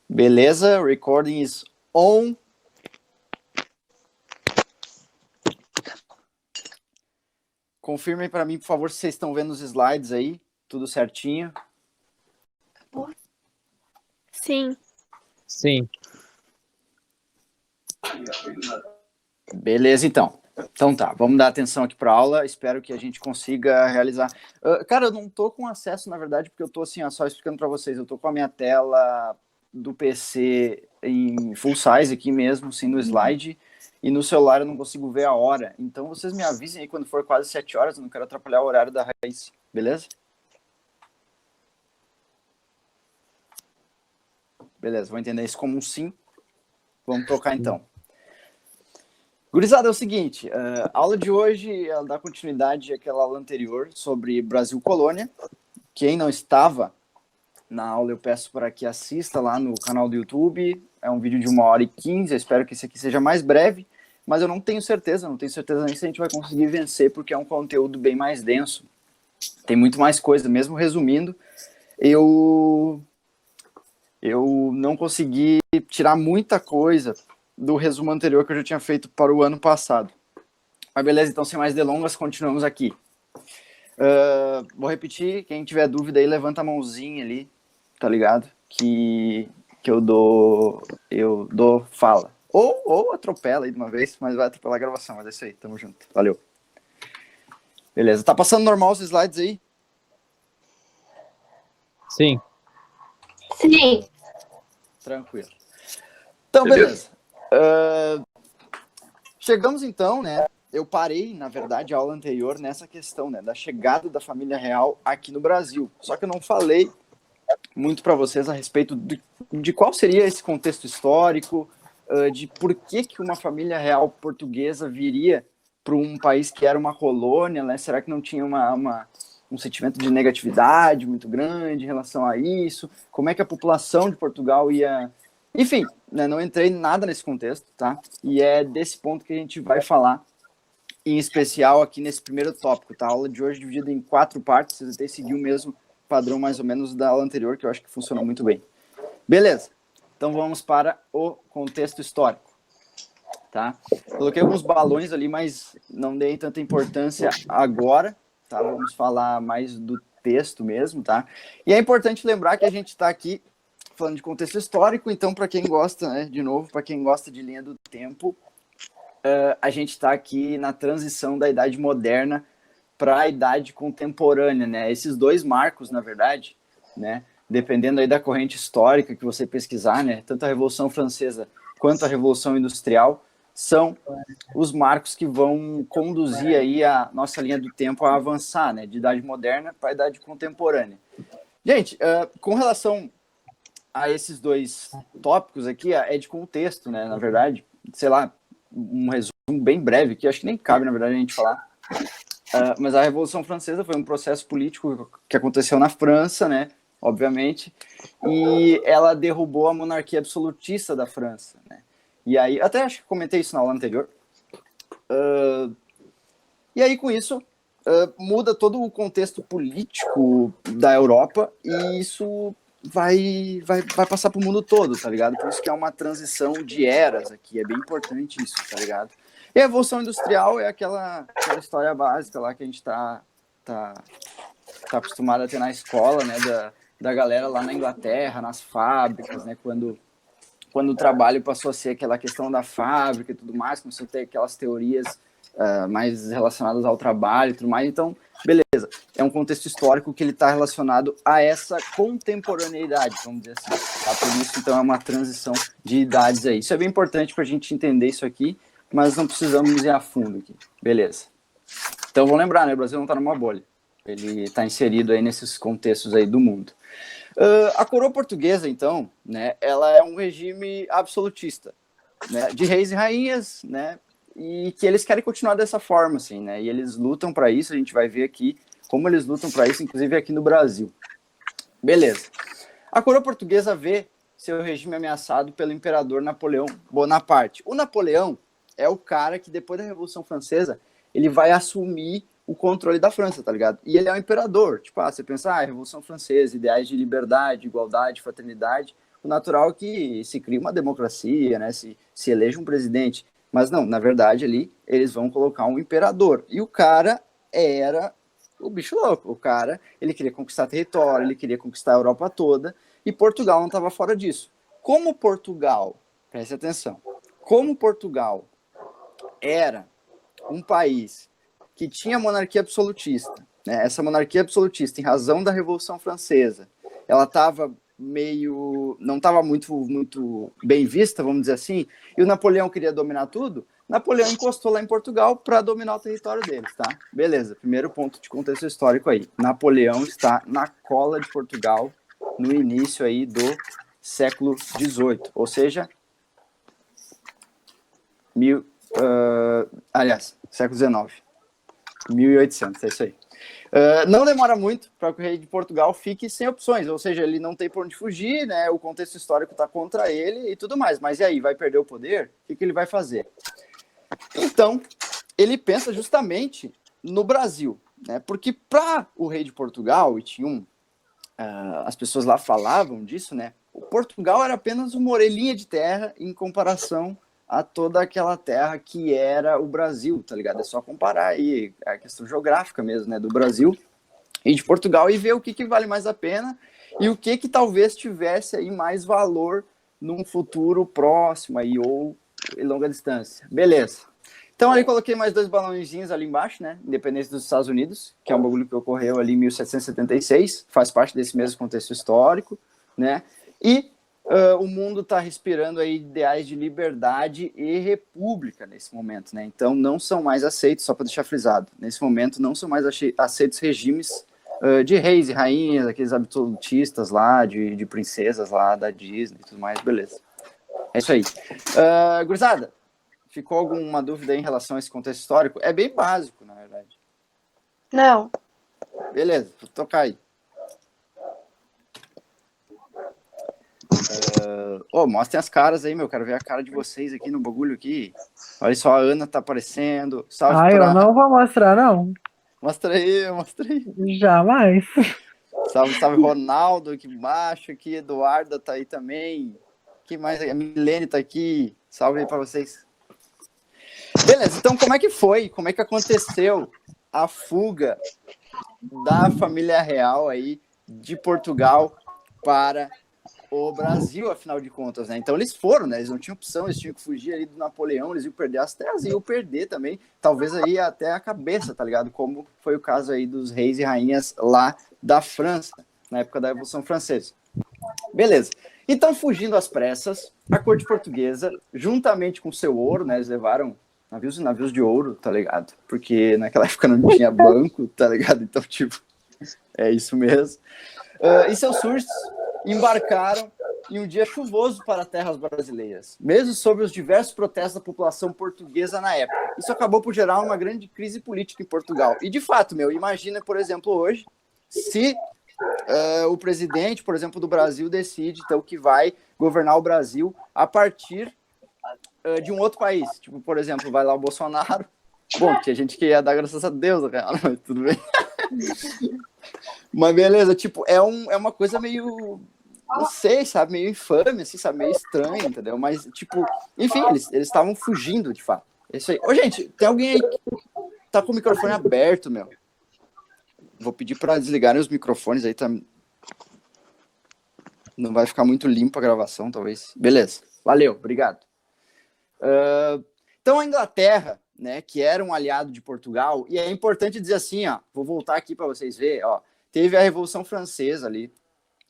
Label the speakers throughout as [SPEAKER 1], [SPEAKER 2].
[SPEAKER 1] Beleza, recording is on. Confirmem para mim, por favor, se vocês estão vendo os slides aí, tudo certinho.
[SPEAKER 2] Sim.
[SPEAKER 3] Sim.
[SPEAKER 1] Beleza, então. Então tá, vamos dar atenção aqui para a aula, espero que a gente consiga realizar. Cara, eu não tô com acesso, na verdade, porque eu tô assim, só explicando para vocês, eu tô com a minha tela do PC em full size aqui mesmo, assim, no slide, e no celular eu não consigo ver a hora. Então vocês me avisem aí quando for quase 7 horas, eu não quero atrapalhar o horário da Raíssa, beleza? Beleza, vou entender isso como um sim. Vamos tocar então. Gurizada, é o seguinte, a aula de hoje ela dá continuidade àquela aula anterior sobre Brasil Colônia. Quem não estava na aula, eu peço para que assista lá no canal do YouTube. É um vídeo de 1h15, eu espero que esse aqui seja mais breve, mas eu não tenho certeza nem se a gente vai conseguir vencer, porque é um conteúdo bem mais denso. Tem muito mais coisa, mesmo resumindo, eu não consegui tirar muita coisa do resumo anterior que eu já tinha feito para o ano passado. Mas beleza, então sem mais delongas, continuamos aqui. Vou repetir, quem tiver dúvida aí, levanta a mãozinha ali, tá ligado? Que eu dou fala. Ou atropela aí de uma vez, mas vai atropelar a gravação, mas é isso aí, tamo junto, valeu. Beleza, tá passando normal os slides aí?
[SPEAKER 3] Sim.
[SPEAKER 2] Sim.
[SPEAKER 1] Tranquilo. Então, beleza. Chegamos então, né? Eu parei, na verdade, a aula anterior nessa questão, né, da chegada da família real aqui no Brasil. Só que eu não falei muito para vocês a respeito de qual seria esse contexto histórico, de por que uma família real portuguesa viria para um país que era uma colônia, né? Será que não tinha um sentimento de negatividade muito grande em relação a isso? Como é que a população de Portugal ia... Enfim, né, não entrei nada nesse contexto, tá? E é desse ponto que a gente vai falar, em especial aqui nesse primeiro tópico, tá? A aula de hoje é dividida em 4 partes, vocês até seguir o mesmo padrão mais ou menos da aula anterior, que eu acho que funcionou muito bem. Beleza, então vamos para o contexto histórico, tá? Coloquei alguns balões ali, mas não dei tanta importância agora, tá? Vamos falar mais do texto mesmo, tá? E é importante lembrar que a gente está aqui falando de contexto histórico, então para quem gosta, né, de novo, para quem gosta de linha do tempo, a gente está aqui na transição da Idade Moderna para a Idade Contemporânea, né? Esses dois marcos, na verdade, né? Dependendo aí da corrente histórica que você pesquisar, né? Tanto a Revolução Francesa quanto a Revolução Industrial são os marcos que vão conduzir aí a nossa linha do tempo a avançar, né? De Idade Moderna para a Idade Contemporânea. Gente, com relação a esses dois tópicos aqui, é de contexto, né? Na verdade, sei lá, um resumo bem breve, que acho que nem cabe, na verdade, a gente falar. Mas a Revolução Francesa foi um processo político que aconteceu na França, né? Obviamente, e ela derrubou a monarquia absolutista da França, né? E aí, até acho que comentei isso na aula anterior. E aí, com isso, muda todo o contexto político da Europa e isso vai passar pro mundo todo, tá ligado? Por isso que é uma transição de eras aqui, é bem importante isso, tá ligado? E a Revolução Industrial é aquela história básica lá que a gente tá acostumado a ter na escola, né, da galera lá na Inglaterra, nas fábricas, né, quando o trabalho passou a ser aquela questão da fábrica e tudo mais, começou a ter aquelas teorias mais relacionadas ao trabalho e tudo mais, então, beleza. É um contexto histórico que ele está relacionado a essa contemporaneidade, vamos dizer assim. Tá? Por isso, então, é uma transição de idades aí. Isso é bem importante para a gente entender isso aqui, mas não precisamos ir a fundo aqui. Beleza. Então, vamos lembrar, né? O Brasil não está numa bolha. Ele está inserido aí nesses contextos aí do mundo. A coroa portuguesa, então, né, ela é um regime absolutista, né, de reis e rainhas, né, e que eles querem continuar dessa forma, assim, né, e eles lutam para isso, a gente vai ver aqui como eles lutam para isso, inclusive aqui no Brasil. Beleza. A coroa portuguesa vê seu regime ameaçado pelo imperador Napoleão Bonaparte. O Napoleão é o cara que, depois da Revolução Francesa, ele vai assumir o controle da França, tá ligado? E ele é um imperador. Tipo, você pensa, Revolução Francesa, ideais de liberdade, igualdade, fraternidade. o natural é que se crie uma democracia, né? Se eleja um presidente. Mas não, na verdade ali eles vão colocar um imperador. E o cara era o bicho louco. O cara, ele queria conquistar território, ele queria conquistar a Europa toda, e Portugal não estava fora disso. Como Portugal, preste atenção, como Portugal era um país que tinha monarquia absolutista, né? Essa monarquia absolutista, em razão da Revolução Francesa, ela estava não estava muito bem vista, vamos dizer assim, e o Napoleão queria dominar tudo. Napoleão encostou lá em Portugal para dominar o território deles, tá? Beleza, primeiro ponto de contexto histórico aí. Napoleão está na cola de Portugal no início aí do século XVIII, ou seja, século XIX, 1800, é isso aí. Não demora muito para que o rei de Portugal fique sem opções, ou seja, ele não tem por onde fugir, né? O contexto histórico está contra ele e tudo mais. Mas e aí, vai perder o poder? O que ele vai fazer? Então, ele pensa justamente no Brasil, né? Porque para o rei de Portugal, e as pessoas lá falavam disso, né? O Portugal era apenas uma orelhinha de terra em comparação a toda aquela terra que era o Brasil, tá ligado? É só comparar aí a questão geográfica mesmo, né, do Brasil e de Portugal, e ver o que vale mais a pena e o que talvez tivesse aí mais valor num futuro próximo aí, ou em longa distância. Beleza. Então ali coloquei mais 2 balãozinhos ali embaixo, né, independência dos Estados Unidos, que é um bagulho que ocorreu ali em 1776, faz parte desse mesmo contexto histórico, né, e o mundo está respirando aí ideais de liberdade e república nesse momento, né? Então não são mais aceitos, só para deixar frisado, nesse momento não são mais aceitos regimes de reis e rainhas, aqueles absolutistas lá, de princesas lá da Disney e tudo mais, beleza. É isso aí. Gurizada, ficou alguma dúvida aí em relação a esse contexto histórico? É bem básico, na verdade.
[SPEAKER 2] Não.
[SPEAKER 1] Beleza, vou tocar aí. Mostrem as caras aí, meu. Quero ver a cara de vocês aqui no bagulho aqui. Olha só, a Ana tá aparecendo. Salve
[SPEAKER 4] Eu não vou mostrar, não.
[SPEAKER 1] Mostra aí.
[SPEAKER 4] Jamais.
[SPEAKER 1] Salve, Ronaldo aqui embaixo, aqui, Eduarda tá aí também. Que mais? A Milene tá aqui. Salve aí pra vocês. Beleza, então como é que foi? Como é que aconteceu a fuga da família real aí de Portugal para o Brasil, afinal de contas, né? Então eles foram, né? Eles não tinham opção, eles tinham que fugir ali do Napoleão, eles iam perder as terras e iam perder também, talvez aí até a cabeça, tá ligado? Como foi o caso aí dos reis e rainhas lá da França, na época da Revolução Francesa. Beleza. Então, fugindo às pressas, a corte portuguesa, juntamente com seu ouro, né? Eles levaram navios e navios de ouro, tá ligado? Porque naquela época não tinha banco, tá ligado? Então, tipo, é isso mesmo. E seus súditos embarcaram em um dia chuvoso para terras brasileiras, mesmo sob os diversos protestos da população portuguesa na época. Isso acabou por gerar uma grande crise política em Portugal. E, de fato, imagina, por exemplo, hoje, se o presidente, por exemplo, do Brasil decide, então, que vai governar o Brasil a partir de um outro país. Tipo, por exemplo, vai lá o Bolsonaro. Bom, tinha gente que ia dar graças a Deus, cara, mas tudo bem. Mas beleza, tipo, é uma coisa meio, não sei, sabe, meio infame, assim, sabe, meio estranho, entendeu? Mas, tipo, enfim, eles estavam fugindo, de fato. É isso aí. Ô, gente, tem alguém aí que tá com o microfone aberto, meu? Vou pedir para desligarem os microfones aí, tá? Não vai ficar muito limpa a gravação, talvez. Beleza, valeu, obrigado. Então, a Inglaterra, né, que era um aliado de Portugal, e é importante dizer assim, ó, vou voltar aqui para vocês verem, ó, teve a Revolução Francesa ali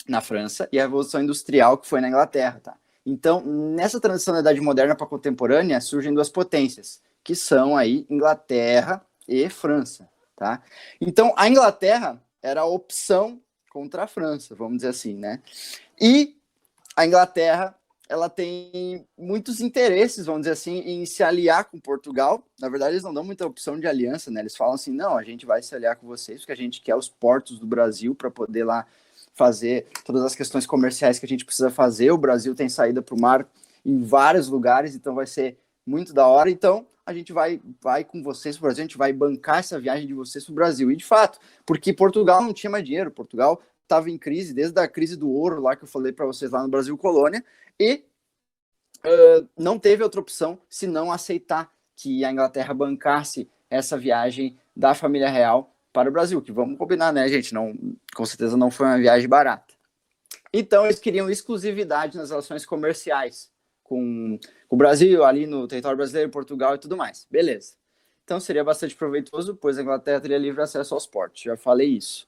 [SPEAKER 1] na França e a Revolução Industrial que foi na Inglaterra, tá? Então, nessa transição da Idade Moderna para a Contemporânea, surgem 2 potências, que são aí Inglaterra e França, tá? Então, a Inglaterra era a opção contra a França, vamos dizer assim, né? E a Inglaterra, ela tem muitos interesses, vamos dizer assim, em se aliar com Portugal. Na verdade, eles não dão muita opção de aliança, né? Eles falam assim, não, a gente vai se aliar com vocês, porque a gente quer os portos do Brasil para poder lá fazer todas as questões comerciais que a gente precisa fazer. O Brasil tem saída para o mar em vários lugares, então vai ser muito da hora. Então, a gente vai com vocês para o Brasil, a gente vai bancar essa viagem de vocês para o Brasil. E, de fato, porque Portugal não tinha mais dinheiro, Portugal estava em crise, desde a crise do ouro lá que eu falei para vocês lá no Brasil Colônia, e não teve outra opção senão aceitar que a Inglaterra bancasse essa viagem da família real para o Brasil, que vamos combinar, né, gente? Não, com certeza não foi uma viagem barata. Então, eles queriam exclusividade nas relações comerciais com o Brasil, ali no território brasileiro, Portugal e tudo mais. Beleza. Então, seria bastante proveitoso, pois a Inglaterra teria livre acesso aos portos. Já falei isso.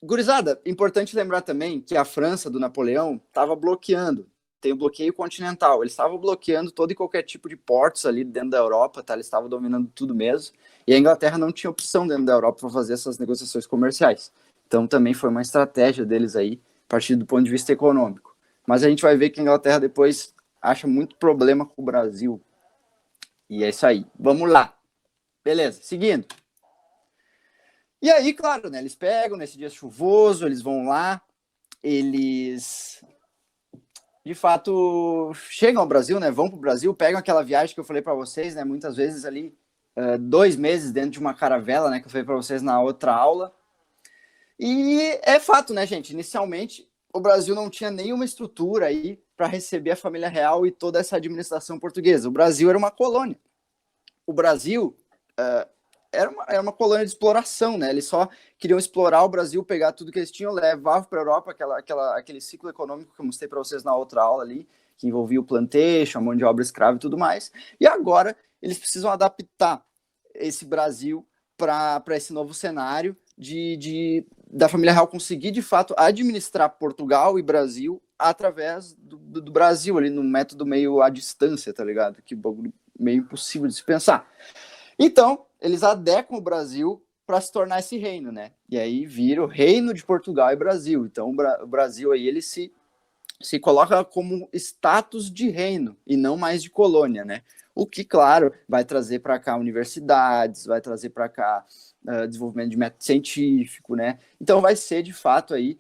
[SPEAKER 1] Gurizada, importante lembrar também que a França, do Napoleão, estava bloqueando. Tem o bloqueio continental. Eles estavam bloqueando todo e qualquer tipo de portos ali dentro da Europa, tá? Eles estavam dominando tudo mesmo. E a Inglaterra não tinha opção dentro da Europa para fazer essas negociações comerciais. Então também foi uma estratégia deles aí, a partir do ponto de vista econômico. Mas a gente vai ver que a Inglaterra depois acha muito problema com o Brasil. E é isso aí. Vamos lá. Beleza, seguindo. E aí, claro, né, eles pegam nesse dia chuvoso, eles vão lá, eles de fato chegam ao Brasil, né, vão para o Brasil, pegam aquela viagem que eu falei para vocês, né, muitas vezes ali 2 meses dentro de uma caravela, né, que eu falei para vocês na outra aula. E é fato, né, gente, inicialmente o Brasil não tinha nenhuma estrutura aí para receber a família real e toda essa administração portuguesa. O Brasil era uma colônia. O Brasil era uma colônia de exploração, né? Eles só queriam explorar o Brasil, pegar tudo que eles tinham, levar para a Europa, aquele ciclo econômico que eu mostrei para vocês na outra aula ali, que envolvia o plantation, a mão de obra escrava e tudo mais. E agora eles precisam adaptar esse Brasil para esse novo cenário da família real conseguir, de fato, administrar Portugal e Brasil através do Brasil, ali no método meio à distância, tá ligado? Que meio impossível de se pensar. Então, eles adequam o Brasil para se tornar esse reino, né? E aí vira o reino de Portugal e Brasil. Então, o Brasil aí, ele se coloca como status de reino e não mais de colônia, né? O que, claro, vai trazer para cá universidades, vai trazer para cá desenvolvimento de método científico, né? Então, vai ser, de fato, aí,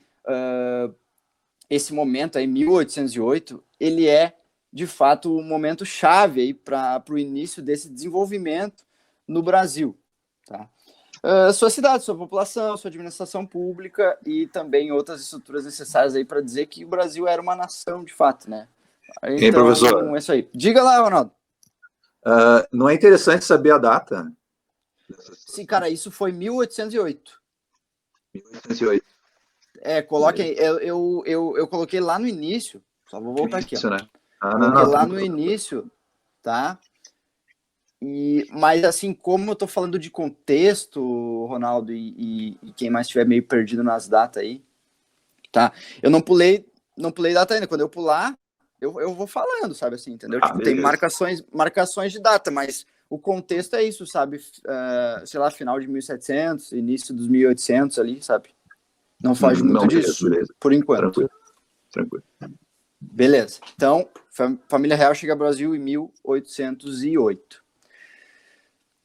[SPEAKER 1] esse momento aí, 1808, ele é, de fato, um momento chave aí para o início desse desenvolvimento no Brasil, tá? Sua cidade, sua população, sua administração pública e também outras estruturas necessárias aí para dizer que o Brasil era uma nação, de fato, né? Então,
[SPEAKER 5] professor?
[SPEAKER 1] É isso aí. Diga lá, Ronaldo.
[SPEAKER 5] Não é interessante saber a data?
[SPEAKER 1] Sim, cara, isso foi 1808.
[SPEAKER 5] 1808.
[SPEAKER 1] Coloquem, eu coloquei lá no início, só vou voltar aqui, ó.
[SPEAKER 5] Né?
[SPEAKER 1] Coloquei lá no início, tá? Mas assim, como eu tô falando de contexto, Ronaldo, e quem mais estiver meio perdido nas datas aí, tá? Eu não pulei data ainda. Quando eu pular, eu vou falando, sabe assim, entendeu? Tipo, tem marcações de data, mas o contexto é isso, sabe? Sei lá, final de 1700, início dos 1800 ali, sabe? Não foge muito disso, beleza. Por enquanto.
[SPEAKER 5] Tranquilo.
[SPEAKER 1] Beleza. Então, família real chega ao Brasil em 1808.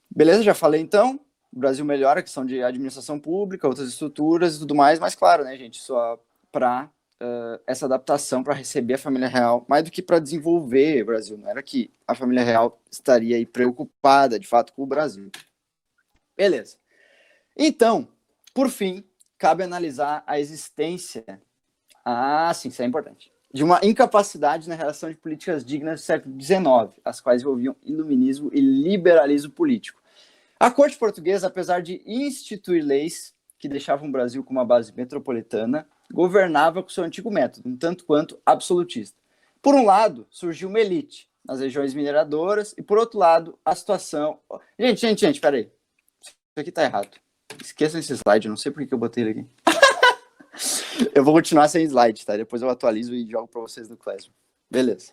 [SPEAKER 1] Beleza, já falei então. O Brasil melhora a questão de administração pública, outras estruturas e tudo mais, mas claro, né, gente, só para essa adaptação para receber a família real, mais do que para desenvolver o Brasil. Não era que a família real estaria aí preocupada, de fato, com o Brasil. Beleza. Então, por fim, cabe analisar a existência, sim, isso é importante, de uma incapacidade na relação de políticas dignas do século XIX, as quais envolviam iluminismo e liberalismo político. A corte portuguesa, apesar de instituir leis que deixavam o Brasil com uma base metropolitana, governava com seu antigo método, um tanto quanto absolutista. Por um lado, surgiu uma elite nas regiões mineradoras, e por outro lado, a situação... Gente, peraí. Isso aqui tá errado. Esqueçam esse slide, eu não sei por que eu botei ele aqui. Eu vou continuar sem slide, tá? Depois eu atualizo e jogo para vocês no Classroom. Beleza.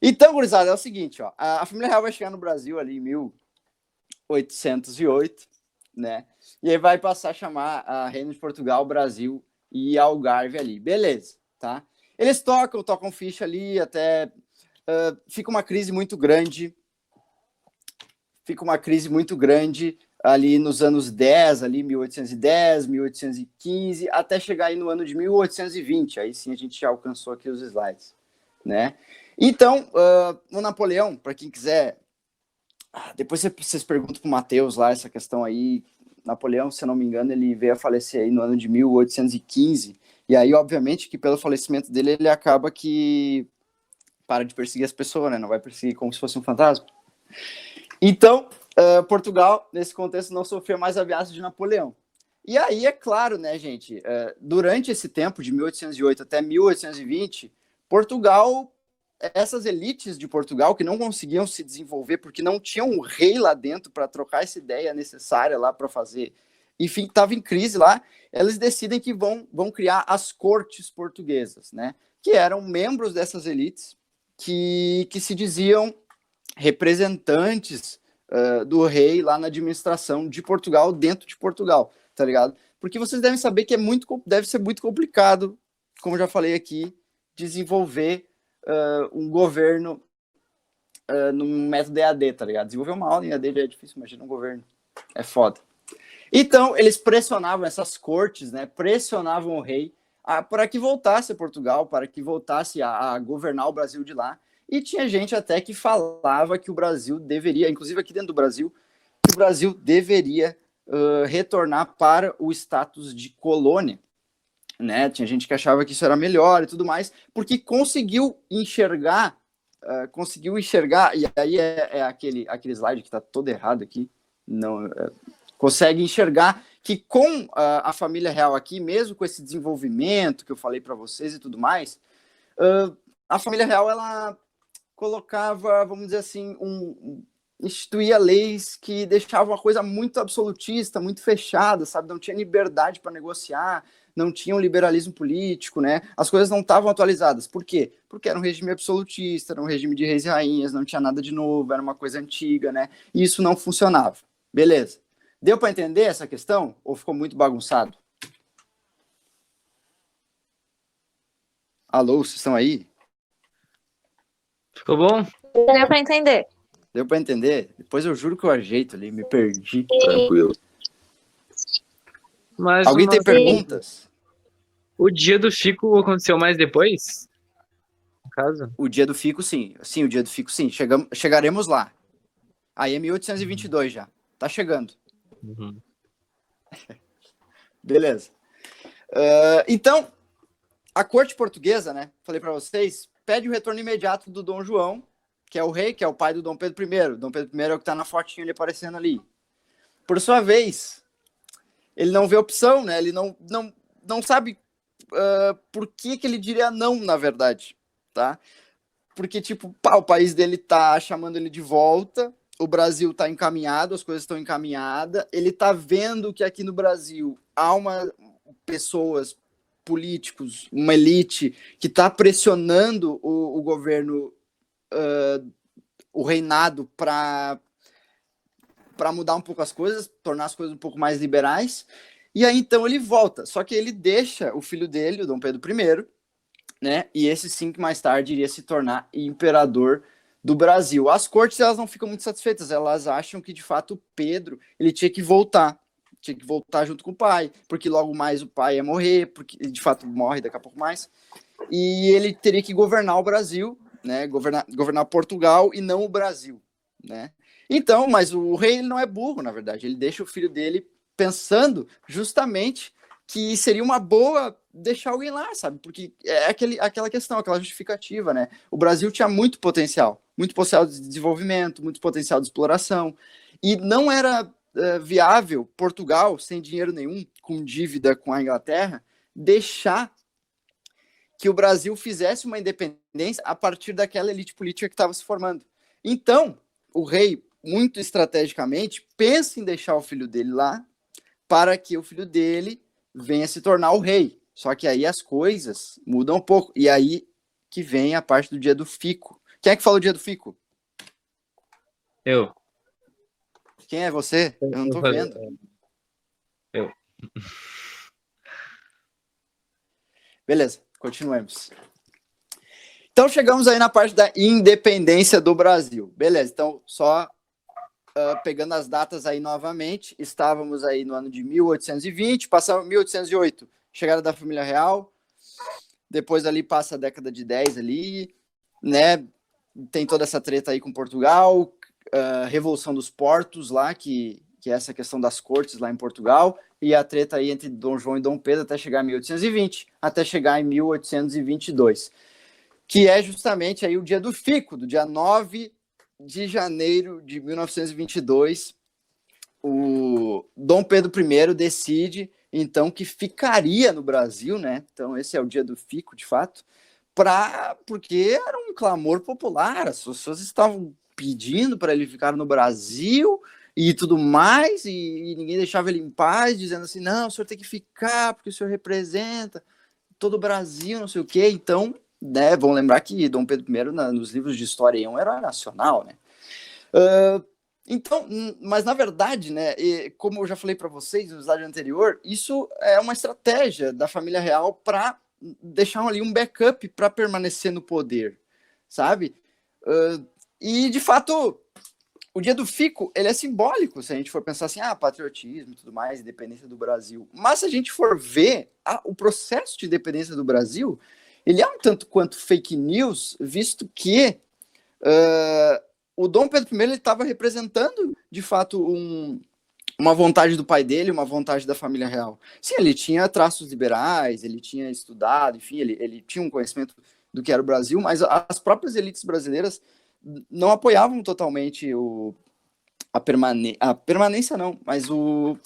[SPEAKER 1] Então, gurizada, é o seguinte, ó. A família real vai chegar no Brasil ali em 1808, né? E aí vai passar a chamar a Reino de Portugal, Brasil e Algarve ali. Beleza, tá? Eles tocam ficha ali até... fica uma crise muito grande. Ali nos anos 10, ali 1810, 1815, até chegar aí no ano de 1820. Aí sim a gente já alcançou aqui os slides, né? Então, o Napoleão, para quem quiser... Depois vocês perguntam para o Matheus lá essa questão aí, Napoleão, se eu não me engano, ele veio a falecer aí no ano de 1815, e aí, obviamente, que pelo falecimento dele, ele acaba que para de perseguir as pessoas, né? Não vai perseguir como se fosse um fantasma. Então, Portugal, nesse contexto, não sofreu mais ameaças de Napoleão. E aí, é claro, né, gente, durante esse tempo, de 1808 até 1820, Portugal, essas elites de Portugal que não conseguiam se desenvolver porque não tinham um rei lá dentro para trocar essa ideia necessária lá para fazer, enfim, estava em crise lá, eles decidem que vão criar as cortes portuguesas, né, que eram membros dessas elites que se diziam representantes do rei lá na administração de Portugal, dentro de Portugal, tá ligado? Porque vocês devem saber que deve ser muito complicado, como já falei aqui, desenvolver um governo num método EAD, tá ligado? Desenvolver uma aula em EAD já é difícil, imagina um governo. É foda. Então, eles pressionavam essas cortes, né? Pressionavam o rei para que voltasse a Portugal, para que voltasse a governar o Brasil de lá. E tinha gente até que falava que o Brasil deveria, inclusive aqui dentro do Brasil, que o Brasil deveria retornar para o status de colônia. Né? Tinha gente que achava que isso era melhor e tudo mais, porque conseguiu enxergar, e aí é aquele slide que está todo errado aqui, não, consegue enxergar que com a família real aqui, mesmo com esse desenvolvimento que eu falei para vocês e tudo mais, a família real, ela colocava, vamos dizer assim, instituía leis que deixavam uma coisa muito absolutista, muito fechada, sabe? Não tinha liberdade para negociar, não tinha um liberalismo político, né? As coisas não estavam atualizadas. Por quê? Porque era um regime absolutista, era um regime de reis e rainhas, não tinha nada de novo, era uma coisa antiga, né? E isso não funcionava. Beleza. Deu para entender essa questão? Ou ficou muito bagunçado? Alô, vocês estão aí?
[SPEAKER 3] Ficou bom?
[SPEAKER 2] Deu pra entender.
[SPEAKER 1] Deu para entender? Depois eu juro que eu ajeito ali, me perdi.
[SPEAKER 5] Tranquilo.
[SPEAKER 3] Mas
[SPEAKER 1] Alguém tem perguntas?
[SPEAKER 3] O dia do Fico aconteceu mais depois? No caso?
[SPEAKER 1] O dia do Fico, sim. Sim, o dia do Fico, sim. Chegaremos lá. Aí é 1822 já. Tá chegando.
[SPEAKER 3] Uhum.
[SPEAKER 1] Beleza. Então, a corte portuguesa, né? Falei para vocês, pede o retorno imediato do Dom João, que é o rei, que é o pai do Dom Pedro I. Dom Pedro I é o que tá na fotinha ali aparecendo ali. Por sua vez, ele não vê opção, né? Ele não sabe por que ele diria não, na verdade, tá? Porque, tipo, o país dele tá chamando ele de volta, o Brasil tá encaminhado, as coisas estão encaminhadas, ele tá vendo que aqui no Brasil há pessoas, políticos, uma elite que tá pressionando o governo, o reinado para mudar um pouco as coisas, tornar as coisas um pouco mais liberais. E aí, então, ele volta. Só que ele deixa o filho dele, o Dom Pedro I, né? E esse sim que mais tarde iria se tornar imperador do Brasil. As cortes, elas não ficam muito satisfeitas. Elas acham que, de fato, o Pedro, ele tinha que voltar. Tinha que voltar junto com o pai, porque logo mais o pai ia morrer, porque de fato morre daqui a pouco mais. E ele teria que governar o Brasil, né? Governar Portugal e não o Brasil, né? Então, mas o rei ele não é burro, na verdade. Ele deixa o filho dele pensando justamente que seria uma boa deixar alguém lá, sabe? Porque é aquela questão, aquela justificativa, né? O Brasil tinha muito potencial de desenvolvimento, muito potencial de exploração. E não era viável Portugal, sem dinheiro nenhum, com dívida com a Inglaterra, deixar que o Brasil fizesse uma independência a partir daquela elite política que estava se formando. Então, o rei, muito estrategicamente, pensa em deixar o filho dele lá para que o filho dele venha se tornar o rei. Só que aí as coisas mudam um pouco. E aí que vem a parte do dia do Fico. Quem é que fala o dia do Fico?
[SPEAKER 3] Eu.
[SPEAKER 1] Quem é você? Eu não tô vendo.
[SPEAKER 3] Eu.
[SPEAKER 1] Beleza, continuemos. Então chegamos aí na parte da independência do Brasil. Beleza, então só pegando as datas aí novamente, estávamos aí no ano de 1820, passamos 1808, chegada da família real, depois ali passa a década de 10 ali, né, tem toda essa treta aí com Portugal, Revolução dos Portos lá, que que é essa questão das cortes lá em Portugal, e a treta aí entre Dom João e Dom Pedro até chegar em 1820, até chegar em 1822, que é justamente aí o dia do fico, do dia 9 de janeiro de 1922, o Dom Pedro I decide, então, que ficaria no Brasil, né? Então, esse é o dia do fico, de fato, porque era um clamor popular, as pessoas estavam pedindo para ele ficar no Brasil e tudo mais, e ninguém deixava ele em paz, dizendo assim, não, o senhor tem que ficar, porque o senhor representa todo o Brasil, não sei o quê. Então, né, vamos lembrar que Dom Pedro I, nos livros de história, é um herói nacional, né? Então, mas na verdade, né, como eu já falei para vocês no slide anterior, isso é uma estratégia da família real para deixar ali um backup para permanecer no poder, sabe? E, de fato, o dia do fico, ele é simbólico, se a gente for pensar assim, patriotismo e tudo mais, independência do Brasil. Mas se a gente for ver o processo de independência do Brasil, ele é um tanto quanto fake news, visto que o Dom Pedro I estava representando, de fato, uma vontade do pai dele, uma vontade da família real. Sim, ele tinha traços liberais, ele tinha estudado, enfim, ele tinha um conhecimento do que era o Brasil, mas as próprias elites brasileiras não apoiavam totalmente a permanência, não, mas o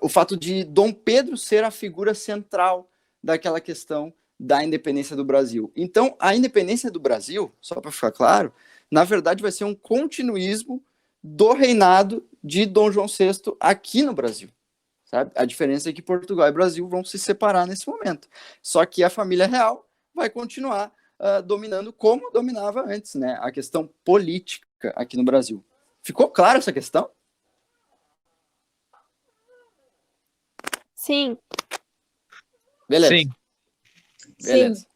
[SPEAKER 1] fato de Dom Pedro ser a figura central daquela questão da independência do Brasil. Então, a independência do Brasil, só para ficar claro, na verdade vai ser um continuismo do reinado de Dom João VI aqui no Brasil, sabe? A diferença é que Portugal e Brasil vão se separar nesse momento. Só que a família real vai continuar dominando como dominava antes, né? A questão política aqui no Brasil. Ficou claro essa questão?
[SPEAKER 2] Sim.
[SPEAKER 1] Beleza.
[SPEAKER 3] Sim.
[SPEAKER 1] Beleza.
[SPEAKER 2] Sim.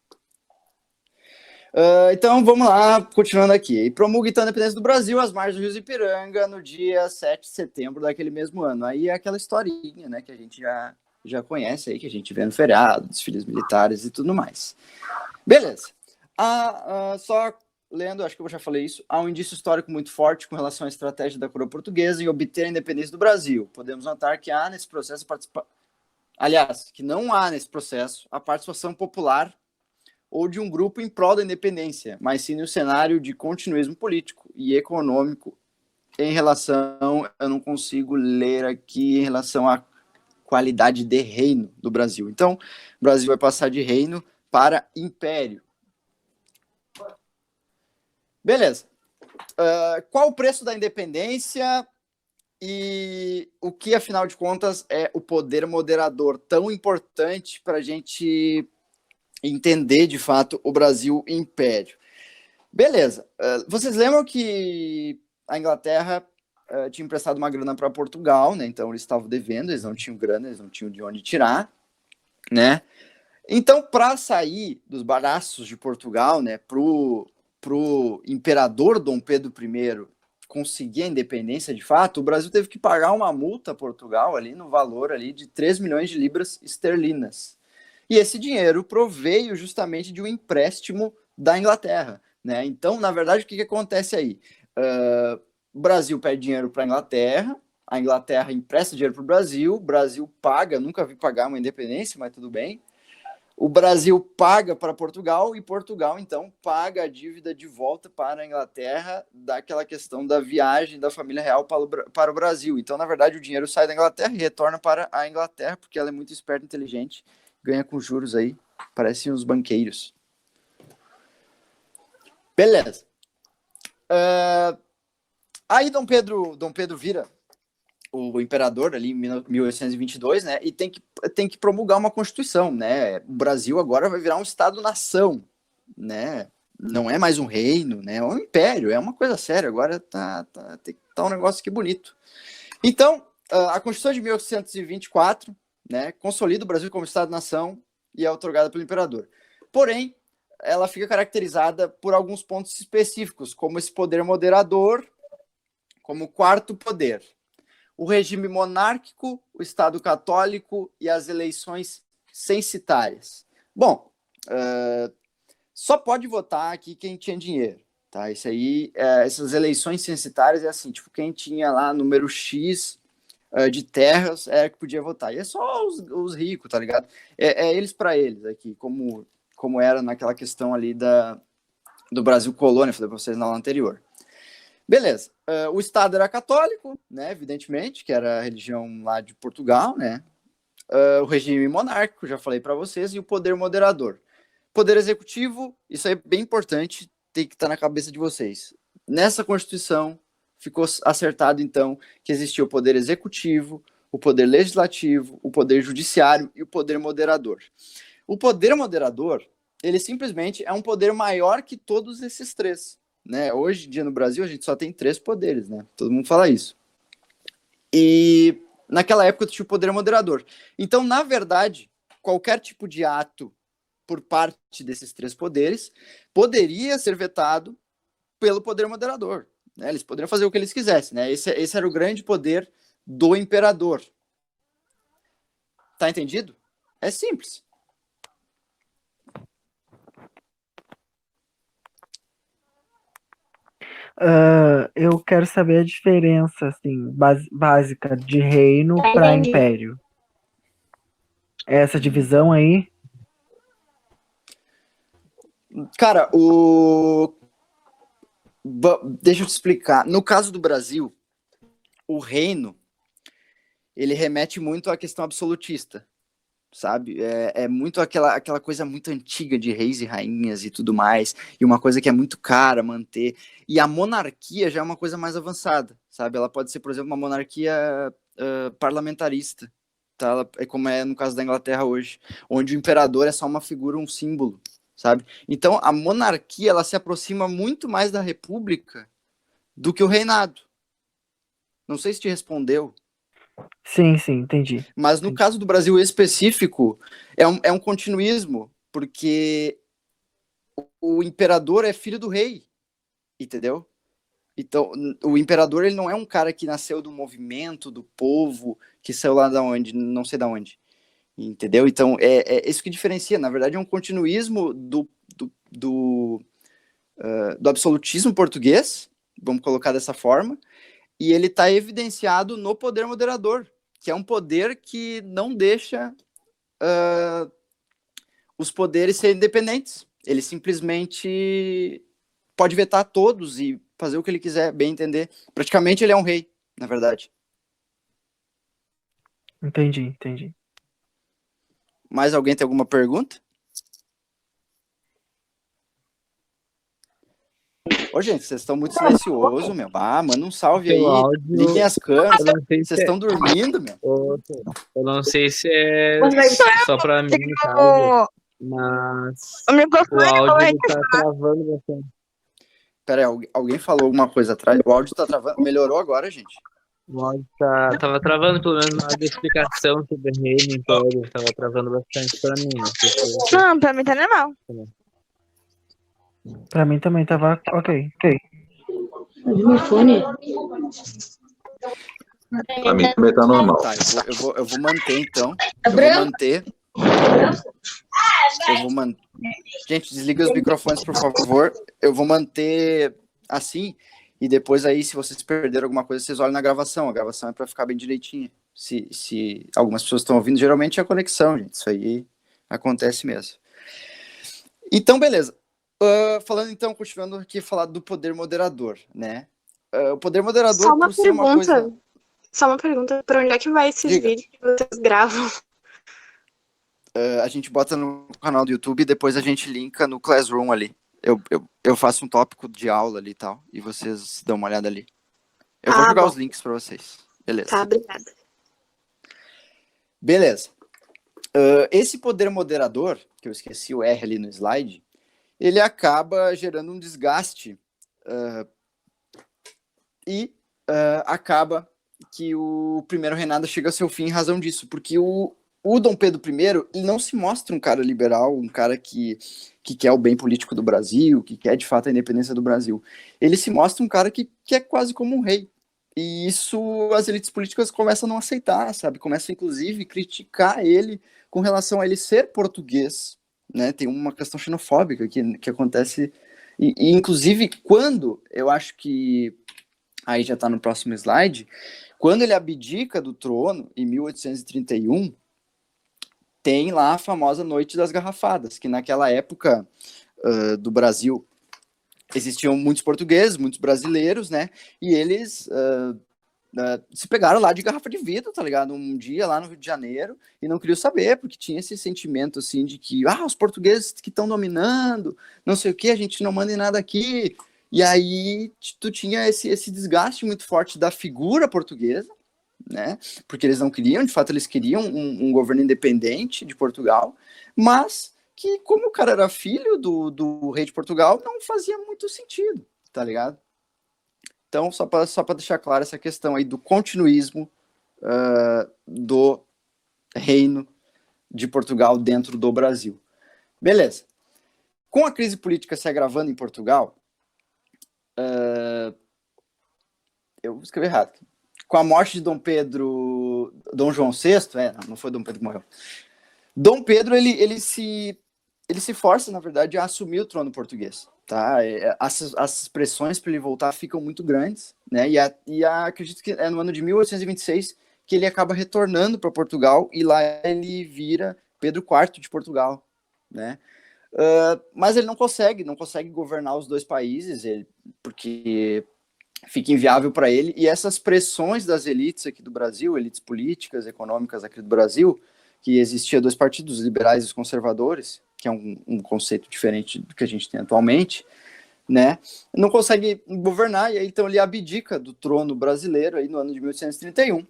[SPEAKER 1] Então, vamos lá, continuando aqui. E promulga então a independência do Brasil às margens do Rio Ipiranga no dia 7 de setembro daquele mesmo ano. Aí é aquela historinha, né, que a gente já conhece aí, que a gente vê no feriado, desfiles militares e tudo mais. Beleza. Só lendo, acho que eu já falei isso, há um indício histórico muito forte com relação à estratégia da coroa portuguesa em obter a independência do Brasil. Podemos notar que há nesse processo que não há nesse processo a participação popular ou de um grupo em prol da independência, mas sim no cenário de continuismo político e econômico em relação, eu não consigo ler aqui, em relação à qualidade de reino do Brasil. Então, o Brasil vai passar de reino para império. Beleza. Qual o preço da independência e o que, afinal de contas, é o poder moderador tão importante para a gente entender, de fato, o Brasil império? Beleza. Vocês lembram que a Inglaterra tinha emprestado uma grana para Portugal, né? Então eles estavam devendo, eles não tinham grana, eles não tinham de onde tirar, né? Então, para sair dos baraços de Portugal, né, pro imperador Dom Pedro I conseguir a independência de fato, o Brasil teve que pagar uma multa a Portugal ali no valor ali de 3 milhões de libras esterlinas. E esse dinheiro proveio justamente de um empréstimo da Inglaterra, né? Então, na verdade, o que acontece aí? O Brasil pede dinheiro para a Inglaterra empresta dinheiro para o Brasil paga, nunca vi pagar uma independência, mas tudo bem. O Brasil paga para Portugal e Portugal, então, paga a dívida de volta para a Inglaterra daquela questão da viagem da família real para o Brasil. Então, na verdade, o dinheiro sai da Inglaterra e retorna para a Inglaterra, porque ela é muito esperta e inteligente, ganha com juros aí, parecem uns banqueiros. Beleza. Aí Dom Pedro vira o imperador ali em 1822, né, e tem que promulgar uma constituição, né? O Brasil agora vai virar um estado-nação, né? Não é mais um reino, né? É um império, é uma coisa séria. Agora tá um negócio aqui bonito. Então, a Constituição de 1824, né, consolida o Brasil como estado-nação e é outorgada pelo imperador. Porém, ela fica caracterizada por alguns pontos específicos, como esse poder moderador, como o quarto poder, o regime monárquico, o Estado católico e as eleições censitárias. Bom, só pode votar aqui quem tinha dinheiro, tá? Isso aí, essas eleições censitárias é assim, tipo, quem tinha lá número X de terras era que podia votar. E é só os ricos, tá ligado? É eles para eles aqui, como era naquela questão ali do Brasil colônia, falei para vocês na aula anterior. Beleza. O Estado era católico, né, evidentemente, que era a religião lá de Portugal, né? O regime monárquico, já falei para vocês, e o poder moderador. Poder executivo, isso é bem importante, tem que estar na cabeça de vocês. Nessa Constituição, ficou acertado, então, que existia o poder executivo, o poder legislativo, o poder judiciário e o poder moderador. O poder moderador, ele simplesmente é um poder maior que todos esses três, né? Hoje em dia no Brasil, a gente só tem 3 poderes, né? Todo mundo fala isso. E naquela época tinha o poder moderador. Então, na verdade, qualquer tipo de ato por parte desses 3 poderes poderia ser vetado pelo poder moderador, né? Eles poderiam fazer o que eles quisessem, né? Esse era o grande poder do imperador. Tá entendido? É simples.
[SPEAKER 4] Eu quero saber a diferença, assim, básica de reino
[SPEAKER 2] Já
[SPEAKER 4] para
[SPEAKER 2] entendi.
[SPEAKER 4] império. Essa divisão aí,
[SPEAKER 1] Cara, deixa eu te explicar. No caso do Brasil, o reino, ele remete muito à questão absolutista, sabe? É muito aquela coisa muito antiga de reis e rainhas e tudo mais, e uma coisa que é muito cara manter. E a monarquia já é uma coisa mais avançada, sabe? Ela pode ser, por exemplo, uma monarquia parlamentarista, tá? É como é no caso da Inglaterra hoje, onde o imperador é só uma figura, um símbolo, sabe? Então, a monarquia, ela se aproxima muito mais da república do que o reinado. Não sei se te respondeu.
[SPEAKER 4] sim, entendi.
[SPEAKER 1] Mas no caso do Brasil específico, é um continuismo, porque o imperador é filho do rei, entendeu? Então, o imperador, ele não é um cara que nasceu do movimento, do povo, que saiu lá da onde, não sei da onde, entendeu? Então, é isso que diferencia. Na verdade, é um continuismo do absolutismo português, vamos colocar dessa forma, e ele está evidenciado no poder moderador, que é um poder que não deixa os poderes serem independentes. Ele simplesmente pode vetar todos e fazer o que ele quiser, bem entender. Praticamente ele é um rei, na verdade.
[SPEAKER 4] Entendi.
[SPEAKER 1] Mais alguém tem alguma pergunta? Ô, gente, vocês estão muito silenciosos, meu. Manda um salve aí.
[SPEAKER 3] Pelo áudio,
[SPEAKER 1] Liguem as câmeras.
[SPEAKER 3] eu não sei
[SPEAKER 1] Vocês
[SPEAKER 3] se
[SPEAKER 1] estão dormindo, meu.
[SPEAKER 3] eu não sei se é só pra mim, no caso, mas
[SPEAKER 6] O
[SPEAKER 3] o
[SPEAKER 6] microfone
[SPEAKER 3] áudio
[SPEAKER 6] vai
[SPEAKER 3] ele tá travando bastante.
[SPEAKER 1] Pera aí, alguém falou alguma coisa atrás? O áudio tá travando. Melhorou agora, gente?
[SPEAKER 3] O áudio tava travando, pelo menos na hora da explicação sobre reino império, tava travando bastante pra mim. Não sei se
[SPEAKER 6] Não, pra mim tá normal.
[SPEAKER 4] Pra mim também tava ok.
[SPEAKER 5] Pra mim também tá normal.
[SPEAKER 1] Tá, eu vou manter, então. Eu vou manter. Gente, desliga os microfones, por favor. Eu vou manter assim. E depois aí, se vocês perderam alguma coisa, vocês olham na gravação. A gravação é para ficar bem direitinha. Se algumas pessoas estão ouvindo, geralmente é a conexão, gente. Isso aí acontece mesmo. Então, beleza. Falando então, continuando aqui, falar do poder moderador, né? O poder moderador,
[SPEAKER 2] Só uma
[SPEAKER 1] por ser uma coisa...
[SPEAKER 2] pergunta. Só uma pergunta. Pra onde é que vai esses
[SPEAKER 1] Diga.
[SPEAKER 2] vídeos que vocês gravam?
[SPEAKER 1] A gente bota no canal do YouTube e depois a gente linka no Classroom ali. Eu faço um tópico de aula ali e tal, e vocês dão uma olhada ali. Eu vou jogar
[SPEAKER 2] bom.
[SPEAKER 1] os links para vocês. Beleza.
[SPEAKER 2] Tá, obrigada.
[SPEAKER 1] Beleza. Esse poder moderador, que eu esqueci o R ali no slide, ele acaba gerando um desgaste e acaba que o primeiro reinado chega ao seu fim em razão disso, porque o Dom Pedro I, ele não se mostra um cara liberal, um cara que quer o bem político do Brasil, que quer de fato a independência do Brasil. Ele se mostra um cara que é quase como um rei. E isso as elites políticas começam a não aceitar, sabe? Começam, inclusive, a criticar ele com relação a ele ser português, né? Tem uma questão xenofóbica que acontece. E inclusive, quando eu acho que aí já está no próximo slide, quando ele abdica do trono, em 1831, tem lá a famosa Noite das Garrafadas, que naquela época do Brasil existiam muitos portugueses, muitos brasileiros, né? E eles se pegaram lá de garrafa de vidro, tá ligado? Um dia lá no Rio de Janeiro e não queriam saber, porque tinha esse sentimento assim de que os portugueses que estão dominando, não sei o que, a gente não manda em nada aqui. E aí tu tinha esse desgaste muito forte da figura portuguesa, né? Porque eles não queriam, de fato, eles queriam um governo independente de Portugal, mas que, como o cara era filho do rei de Portugal, não fazia muito sentido, tá ligado? Então, só para deixar clara essa questão aí do continuismo do reino de Portugal dentro do Brasil. Beleza. Com a crise política se agravando em Portugal, eu escrevi errado. Com a morte de Dom João VI, não foi Dom Pedro que morreu. Dom Pedro, ele se força, na verdade, a assumir o trono português. Tá? As pressões para ele voltar ficam muito grandes, né? E acredito que é no ano de 1826 que ele acaba retornando para Portugal e lá ele vira Pedro IV de Portugal, né? Mas ele não consegue governar os dois países, porque fica inviável para ele, e essas pressões das elites aqui do Brasil, elites políticas, econômicas aqui do Brasil, que existia dois partidos, os liberais e os conservadores, que é um conceito diferente do que a gente tem atualmente, né? Não consegue governar, e aí então ele abdica do trono brasileiro aí no ano de 1831,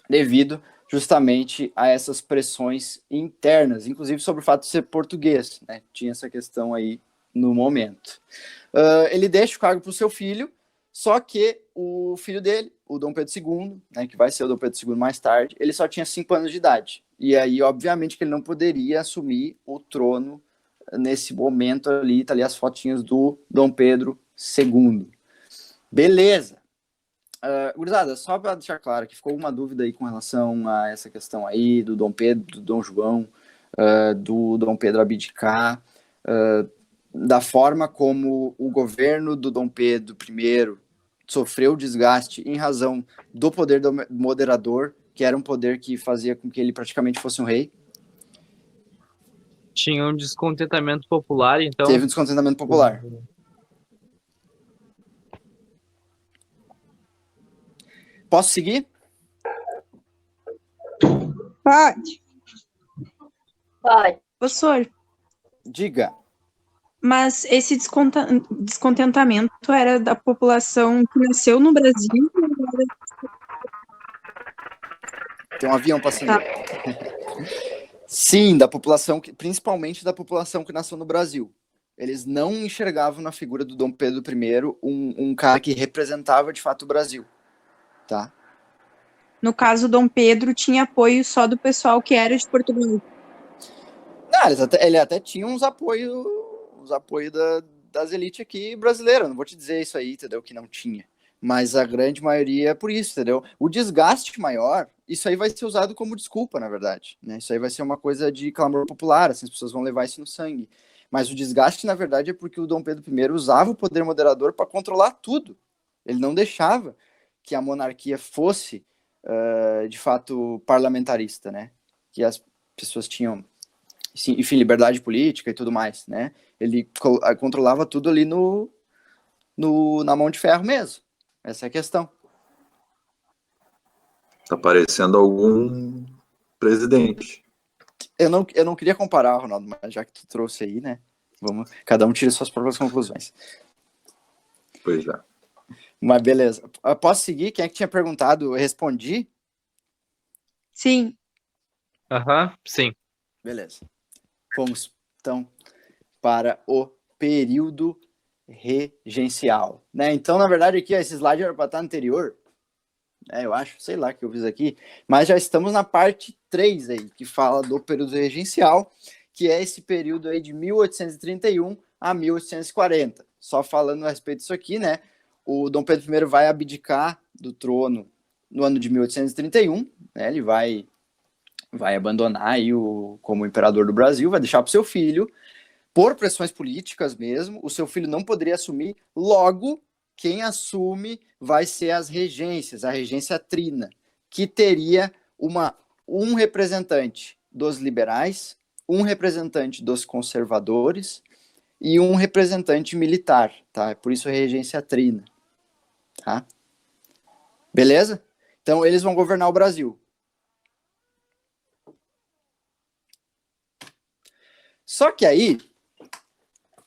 [SPEAKER 1] devido justamente a essas pressões internas, inclusive sobre o fato de ser português, né? Tinha essa questão aí no momento. Ele deixa o cargo para o seu filho, só que o filho dele, o Dom Pedro II, né, que vai ser o Dom Pedro II mais tarde, ele só tinha 5 anos de idade. E aí, obviamente, que ele não poderia assumir o trono nesse momento ali, tá ali as fotinhas do Dom Pedro II. Beleza. Gurizada, só para deixar claro que ficou uma dúvida aí com relação a essa questão aí do Dom Pedro, do Dom João, do Dom Pedro abdicar, da forma como o governo do Dom Pedro I sofreu desgaste em razão do poder do moderador, que era um poder que fazia com que ele praticamente fosse um rei.
[SPEAKER 3] Tinha um descontentamento popular, então...
[SPEAKER 1] Teve um descontentamento popular. Posso seguir?
[SPEAKER 6] Pode.
[SPEAKER 2] Pode.
[SPEAKER 6] Professor,
[SPEAKER 1] Diga.
[SPEAKER 6] mas esse descontentamento era da população que nasceu no Brasil?
[SPEAKER 1] Tem um avião passando.
[SPEAKER 6] Tá.
[SPEAKER 1] Sim, da população, principalmente da população que nasceu no Brasil. Eles não enxergavam na figura do Dom Pedro I um cara que representava de fato o Brasil. Tá?
[SPEAKER 6] No caso, Dom Pedro tinha apoio só do pessoal que era de Portugal.
[SPEAKER 1] Não, ele até tinha uns apoios das elites aqui brasileiras. Não vou te dizer isso aí, entendeu? Que não tinha. Mas a grande maioria é por isso, entendeu? O desgaste maior, isso aí vai ser usado como desculpa, na verdade. Né? Isso aí vai ser uma coisa de clamor popular, assim, as pessoas vão levar isso no sangue. Mas o desgaste, na verdade, é porque o Dom Pedro I usava o poder moderador para controlar tudo. Ele não deixava que a monarquia fosse, de fato, parlamentarista, né? Que as pessoas tinham, enfim, liberdade política e tudo mais, né? Ele controlava tudo ali na mão de ferro mesmo. Essa é a questão.
[SPEAKER 5] Tá parecendo algum presidente.
[SPEAKER 1] Eu não queria comparar, Ronaldo, mas já que tu trouxe aí, né? Cada um tira suas próprias conclusões.
[SPEAKER 5] Pois é.
[SPEAKER 1] Mas beleza. Posso seguir? Quem é que tinha perguntado? Eu respondi?
[SPEAKER 6] Sim.
[SPEAKER 3] Sim.
[SPEAKER 1] Beleza. Vamos, então, para o período regencial. Né? Então, na verdade, aqui, esse slide era para estar anterior. Eu acho, sei lá, que eu fiz aqui. Mas já estamos na parte 3 aí, que fala do período regencial, que é esse período aí de 1831 a 1840. Só falando a respeito disso aqui, né? O Dom Pedro I vai abdicar do trono no ano de 1831, né? Ele vai abandonar aí como imperador do Brasil, vai deixar para o seu filho, por pressões políticas mesmo. O seu filho não poderia assumir, logo quem assume vai ser as regências, a regência trina, que teria um representante dos liberais, um representante dos conservadores e um representante militar, tá? Por isso a regência trina, tá? Beleza? Então eles vão governar o Brasil. Só que aí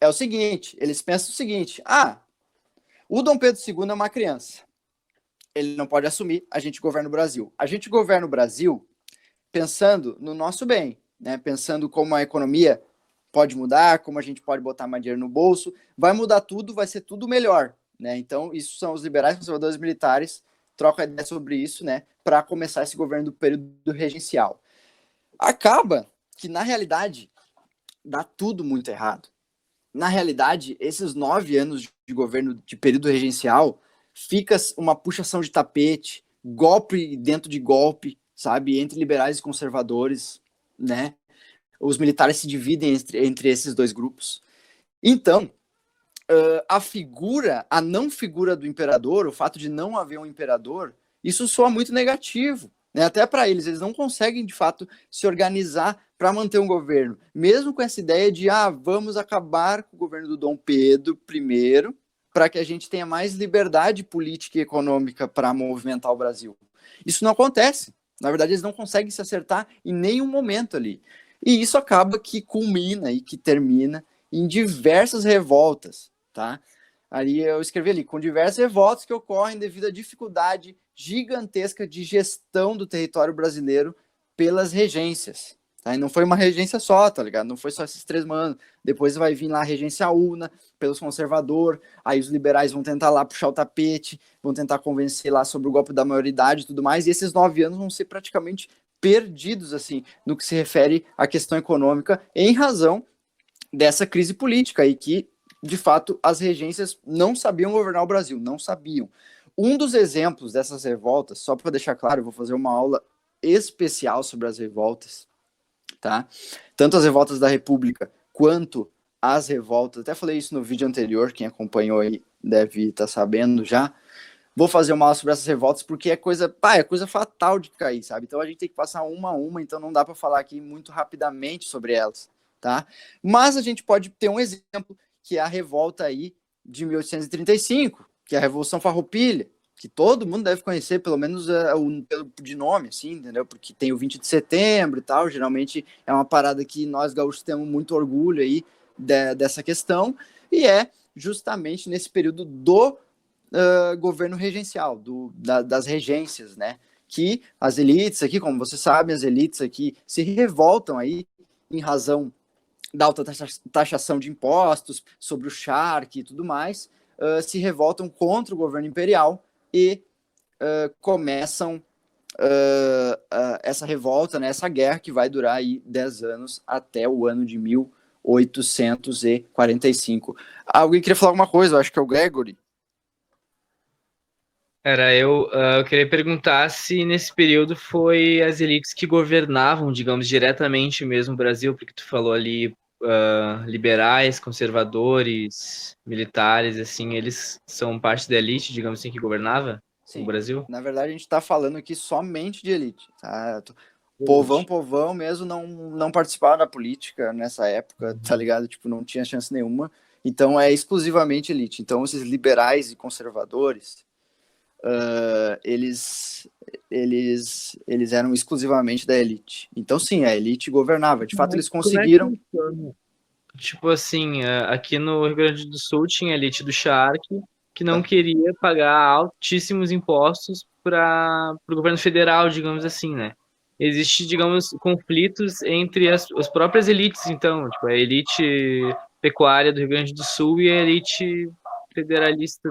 [SPEAKER 1] é o seguinte, eles pensam o seguinte, o Dom Pedro II é uma criança, ele não pode assumir, a gente governa o Brasil. A gente governa o Brasil pensando no nosso bem, né? Pensando como a economia pode mudar, como a gente pode botar mais dinheiro no bolso, vai mudar tudo, vai ser tudo melhor, né? Então, isso são os liberais, conservadores, militares, trocam ideia sobre isso, né? Para começar esse governo do período regencial. Acaba que, na realidade, dá tudo muito errado. Na realidade, esses 9 anos de governo de período regencial fica uma puxação de tapete, golpe dentro de golpe, sabe, entre liberais e conservadores, né? Os militares se dividem entre esses dois grupos. Então, a não figura do imperador, o fato de não haver um imperador, isso soa muito negativo, né? Até para eles não conseguem, de fato, se organizar para manter um governo, mesmo com essa ideia de, vamos acabar com o governo do Dom Pedro I, para que a gente tenha mais liberdade política e econômica para movimentar o Brasil. Isso não acontece. Na verdade, eles não conseguem se acertar em nenhum momento ali. E isso acaba que culmina e que termina em diversas revoltas, tá? Ali eu escrevi ali, com diversas revoltas que ocorrem devido à dificuldade gigantesca de gestão do território brasileiro pelas regências. Tá? E não foi uma regência só, tá ligado? Não foi só esses 3 anos. Depois vai vir lá a regência una, pelos conservadores, aí os liberais vão tentar lá puxar o tapete, vão tentar convencer lá sobre o golpe da maioridade e tudo mais, e esses 9 anos vão ser praticamente perdidos, assim, no que se refere à questão econômica, em razão dessa crise política aí que, de fato, as regências não sabiam governar o Brasil, não sabiam. Um dos exemplos dessas revoltas, só para deixar claro, eu vou fazer uma aula especial sobre as revoltas, tá? Tanto as revoltas da República quanto as revoltas, até falei isso no vídeo anterior, quem acompanhou aí deve estar sabendo já. Vou fazer uma aula sobre essas revoltas porque é coisa fatal de cair, sabe? Então a gente tem que passar uma a uma, então não dá para falar aqui muito rapidamente sobre elas, tá? Mas a gente pode ter um exemplo, que é a revolta aí de 1835, que é a Revolução Farroupilha, que todo mundo deve conhecer, pelo menos de nome, assim, entendeu? Porque tem o 20 de setembro e tal, geralmente é uma parada que nós gaúchos temos muito orgulho aí dessa questão, e é justamente nesse período do governo regencial, das regências, né? Que as elites aqui, como vocês sabem, as elites aqui se revoltam aí em razão da alta taxação de impostos sobre o charque e tudo mais, se revoltam contra o governo imperial e começam essa revolta, né, essa guerra que vai durar aí 10 anos até o ano de 1845. Alguém queria falar alguma coisa? Eu acho que é o Gregory.
[SPEAKER 3] Eu queria perguntar se nesse período foi as elites que governavam, digamos, diretamente mesmo o Brasil, porque tu falou ali liberais, conservadores, militares, assim, eles são parte da elite, digamos assim, que governava o Brasil?
[SPEAKER 1] Na verdade, a gente está falando aqui somente de elite, tá? Povão mesmo não participava da política nessa época, tá ligado? Tipo, não tinha chance nenhuma. Então, é exclusivamente elite. Então, esses liberais e conservadores, eles eram exclusivamente da elite. Então, sim, a elite governava. De fato, eles conseguiram...
[SPEAKER 3] Tipo assim, aqui no Rio Grande do Sul tinha a elite do charque, que não queria pagar altíssimos impostos para o governo federal, digamos assim, né? Existe, digamos, conflitos entre as próprias elites, então, tipo, a elite pecuária do Rio Grande do Sul e a elite federalista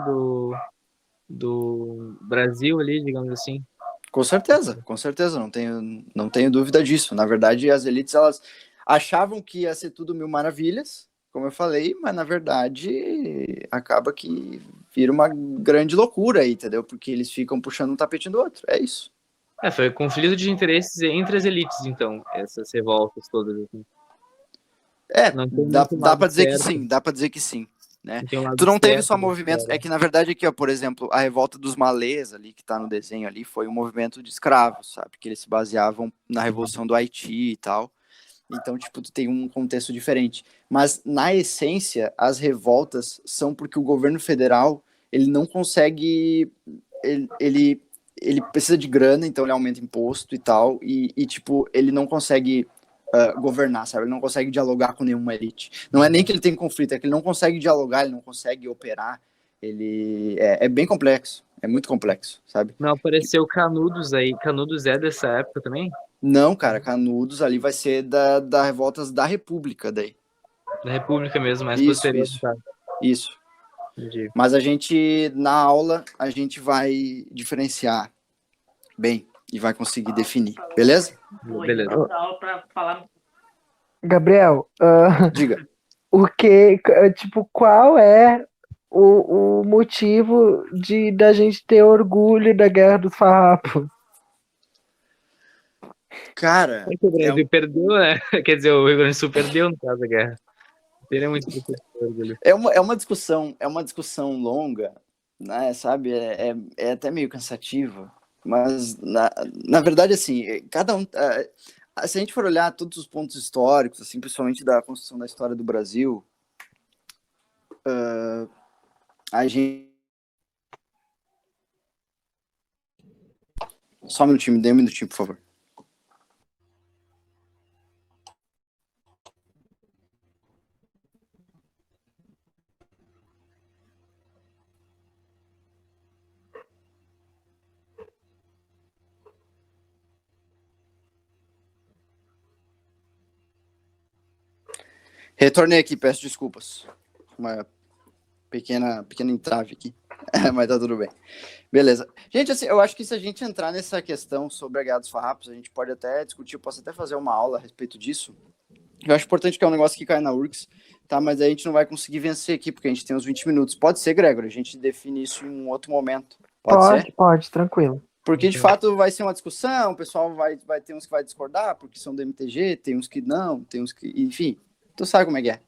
[SPEAKER 3] do Brasil ali, digamos assim.
[SPEAKER 1] Com certeza, não tenho dúvida disso. Na verdade, as elites, elas achavam que ia ser tudo mil maravilhas, como eu falei, mas na verdade acaba que vira uma grande loucura aí, entendeu? Porque eles ficam puxando um tapetinho do outro, é isso.
[SPEAKER 3] Foi conflito de interesses entre as elites, então, essas revoltas todas. Assim.
[SPEAKER 1] Dá para dizer que sim, né?
[SPEAKER 3] Tem um lado
[SPEAKER 1] Tu não teve
[SPEAKER 3] certo
[SPEAKER 1] só
[SPEAKER 3] da
[SPEAKER 1] movimentos,
[SPEAKER 3] história.
[SPEAKER 1] é que na verdade aqui, ó, por exemplo, a revolta dos malês ali, que tá no desenho ali, foi um movimento de escravos, sabe? Que eles se baseavam na Revolução do Haiti e tal. Então, tipo, tu tem um contexto diferente. Mas, na essência, as revoltas são porque o governo federal, ele não consegue... Ele precisa de grana, então ele aumenta imposto e tal, tipo, ele não consegue governar, sabe? Ele não consegue dialogar com nenhuma elite. Não é nem que ele tem conflito, é que ele não consegue dialogar, ele não consegue operar. Ele é bem complexo, é muito complexo, sabe?
[SPEAKER 3] Não apareceu Canudos aí. Canudos é dessa época também?
[SPEAKER 1] Não, cara, Canudos ali vai ser da Revoltas da República daí.
[SPEAKER 3] Da República mesmo, mais
[SPEAKER 1] Isso,
[SPEAKER 3] posterior.
[SPEAKER 1] isso.
[SPEAKER 3] Tá?
[SPEAKER 1] Isso.
[SPEAKER 3] Entendi.
[SPEAKER 1] Mas a gente, na aula, a gente vai diferenciar bem e vai conseguir definir, beleza?
[SPEAKER 3] Beleza.
[SPEAKER 4] Gabriel,
[SPEAKER 1] Diga.
[SPEAKER 4] tipo, qual é o motivo da gente ter orgulho da Guerra dos Farrapos?
[SPEAKER 1] Cara,
[SPEAKER 3] O Brasil perdeu, né? Quer dizer, o Rio Grande do Sul perdeu, no caso da guerra. Teria muito orgulho.
[SPEAKER 1] é uma discussão longa, né, sabe? É até meio cansativa, mas na verdade, assim, cada um... se a gente for olhar todos os pontos históricos, assim, principalmente da construção da história do Brasil, a gente... Só um minutinho, me dê um minutinho, por favor. Retornei aqui, peço desculpas. Uma pequena entrave aqui, mas tá tudo bem. Beleza. Gente, assim, eu acho que se a gente entrar nessa questão sobre a Guerra dos Farrapos, a gente pode até discutir, eu posso até fazer uma aula a respeito disso. Eu acho importante que é um negócio que cai na URGS, tá? Mas a gente não vai conseguir vencer aqui, porque a gente tem uns 20 minutos. Pode ser, Gregory, a gente define isso em um outro momento. Pode ser?
[SPEAKER 4] Pode, tranquilo.
[SPEAKER 1] Porque, de fato, vai ser uma discussão, o pessoal vai ter uns que vai discordar, porque são do MTG, tem uns que não, tem uns que... Enfim, tu sabe como é que é.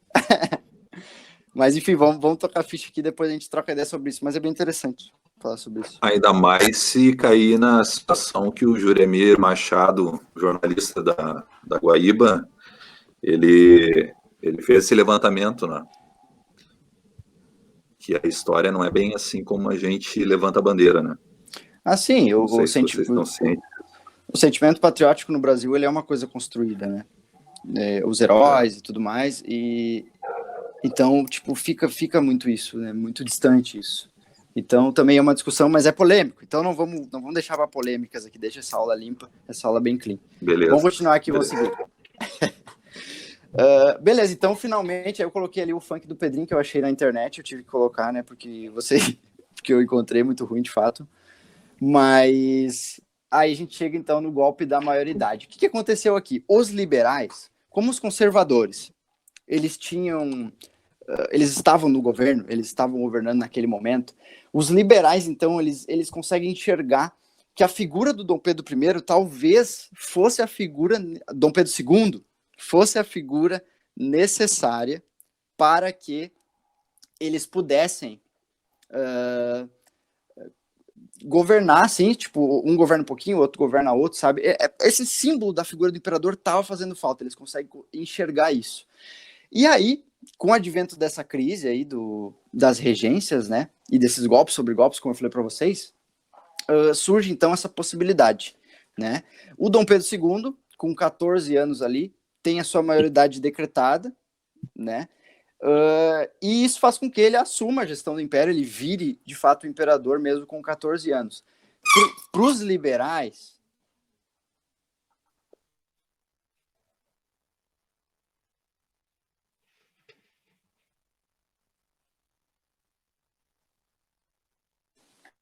[SPEAKER 1] Mas, enfim, vamos tocar a ficha aqui, depois a gente troca ideia sobre isso. Mas é bem interessante falar sobre isso.
[SPEAKER 5] Ainda mais se cair na situação que o Juremir Machado, jornalista da Guaíba, ele fez esse levantamento, né? Que a história não é bem assim como a gente levanta a bandeira, né?
[SPEAKER 1] Assim,
[SPEAKER 5] Não sei se vocês estão cientes.
[SPEAKER 1] o sentimento patriótico no Brasil, ele é uma coisa construída, né? Os heróis e tudo mais, e então, tipo, fica muito isso, né? Muito distante isso. Então, também é uma discussão, mas é polêmico. Então, não vamos deixar para polêmicas aqui, deixa essa aula limpa, essa aula bem clean.
[SPEAKER 5] Beleza.
[SPEAKER 1] Vamos continuar aqui, vamos seguir. Beleza, então, finalmente, aí eu coloquei ali o funk do Pedrinho, que eu achei na internet, eu tive que colocar, né, porque eu encontrei muito ruim, de fato. Mas aí a gente chega, então, no golpe da maioridade. O que aconteceu aqui? Os liberais, como os conservadores, eles estavam no governo, eles estavam governando naquele momento, os liberais, então, eles conseguem enxergar que a figura do Dom Pedro I talvez fosse a figura, Dom Pedro II, fosse a figura necessária para que eles pudessem governar, assim, tipo, um governa um pouquinho, o outro governa outro, sabe? Esse símbolo da figura do imperador estava fazendo falta, eles conseguem enxergar isso. E aí, com o advento dessa crise aí das regências, né, e desses golpes sobre golpes, como eu falei para vocês, surge então essa possibilidade, né? O Dom Pedro II, com 14 anos ali, tem a sua maioridade decretada, né? E isso faz com que ele assuma a gestão do império, ele vire de fato o imperador mesmo com 14 anos. Para os liberais,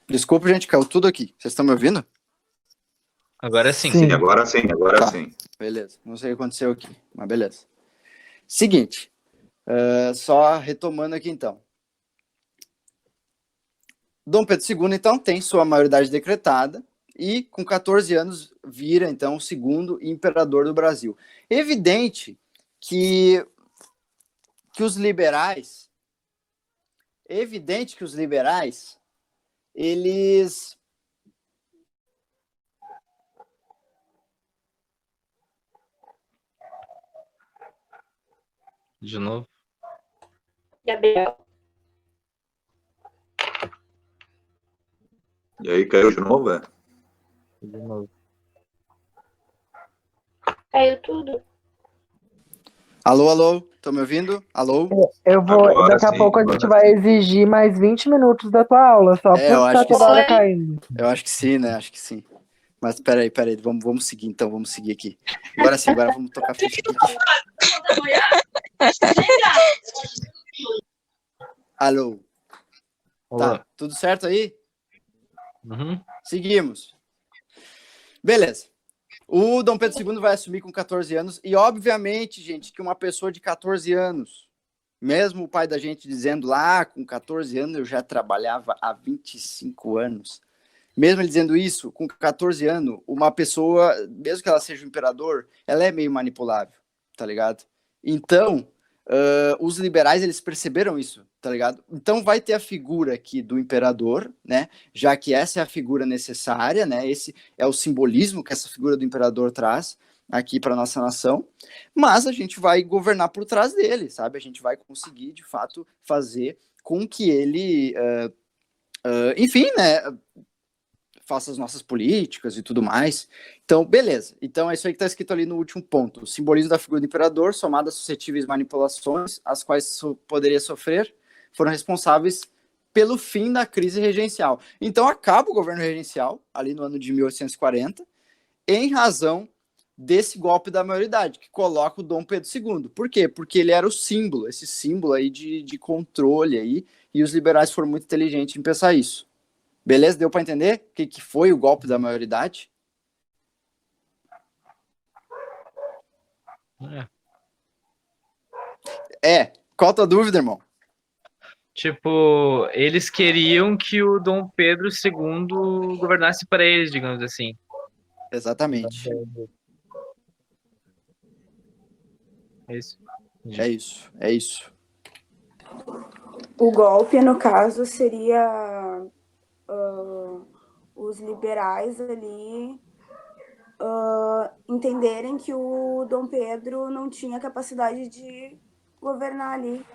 [SPEAKER 1] desculpa, gente, caiu tudo aqui. Vocês estão me ouvindo?
[SPEAKER 3] Agora sim.
[SPEAKER 5] Sim, agora sim, agora
[SPEAKER 1] Tá.
[SPEAKER 5] sim.
[SPEAKER 1] Beleza, não sei o que aconteceu aqui, mas beleza. Seguinte, só retomando aqui então. Dom Pedro II, então, tem sua maioridade decretada e, com 14 anos, vira, então, o segundo imperador do Brasil. Evidente que os liberais, evidente que os liberais, eles...
[SPEAKER 3] De novo.
[SPEAKER 2] Gabriel.
[SPEAKER 5] E aí caiu de novo, é?
[SPEAKER 3] De novo.
[SPEAKER 2] Caiu tudo.
[SPEAKER 1] Alô, alô, estão me ouvindo? Alô?
[SPEAKER 4] Eu vou.
[SPEAKER 5] Agora
[SPEAKER 4] Daqui a
[SPEAKER 5] sim,
[SPEAKER 4] pouco a
[SPEAKER 5] agora
[SPEAKER 4] gente vai
[SPEAKER 5] sim.
[SPEAKER 4] exigir mais 20 minutos da tua aula, só
[SPEAKER 1] É, eu
[SPEAKER 4] por
[SPEAKER 1] acho
[SPEAKER 4] estar
[SPEAKER 1] que
[SPEAKER 4] toda hora
[SPEAKER 2] sim.
[SPEAKER 4] caindo.
[SPEAKER 1] Eu acho que sim, né? Acho que sim. Mas peraí, vamos seguir então, vamos seguir aqui. Agora sim, agora vamos tocar a ficha aqui. Alô,
[SPEAKER 3] Olá.
[SPEAKER 1] tá, tudo certo aí?
[SPEAKER 3] Uhum.
[SPEAKER 1] Seguimos. Beleza. O Dom Pedro II vai assumir com 14 anos e, obviamente, gente, que uma pessoa de 14 anos, mesmo o pai da gente dizendo lá, com 14 anos eu já trabalhava há 25 anos, mesmo ele dizendo isso, com 14 anos, uma pessoa, mesmo que ela seja um imperador, ela é meio manipulável, tá ligado? Então, os liberais, eles perceberam isso, tá ligado? Então vai ter a figura aqui do imperador, né? Já que essa é a figura necessária, né? Esse é o simbolismo que essa figura do imperador traz aqui para nossa nação, mas a gente vai governar por trás dele, sabe? A gente vai conseguir, de fato, fazer com que ele, enfim, né? Faça as nossas políticas e tudo mais. Então, beleza. Então, é isso aí que está escrito ali no último ponto. O simbolismo da figura do imperador, somado às suscetíveis manipulações, as quais poderia sofrer, foram responsáveis pelo fim da crise regencial. Então, acaba o governo regencial, ali no ano de 1840, em razão desse golpe da maioridade, que coloca o Dom Pedro II. Por quê? Porque ele era o símbolo, esse símbolo aí de controle aí, e os liberais foram muito inteligentes em pensar isso. Beleza? Deu para entender o que foi o golpe da maioridade? Qual a tua dúvida, irmão?
[SPEAKER 3] Tipo, eles queriam que o Dom Pedro II governasse para eles, digamos assim.
[SPEAKER 1] Exatamente.
[SPEAKER 3] É isso.
[SPEAKER 1] É isso, é isso.
[SPEAKER 7] O golpe, no caso, seria os liberais ali entenderem que o Dom Pedro não tinha capacidade de governar ali.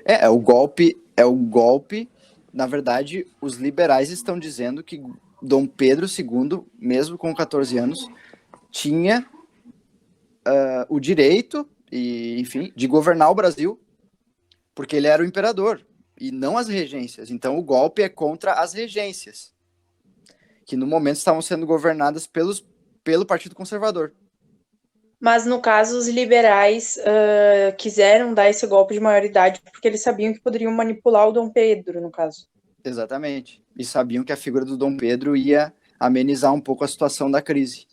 [SPEAKER 1] É o golpe. Na verdade, os liberais estão dizendo que Dom Pedro II, mesmo com 14 anos, tinha o direito, e, enfim, de governar o Brasil, porque ele era o imperador, e não as regências. Então, o golpe é contra as regências, que no momento estavam sendo governadas pelo Partido Conservador.
[SPEAKER 6] Mas, no caso, os liberais quiseram dar esse golpe de maioridade porque eles sabiam que poderiam manipular o Dom Pedro, no caso.
[SPEAKER 1] Exatamente. E sabiam que a figura do Dom Pedro ia amenizar um pouco a situação da crise.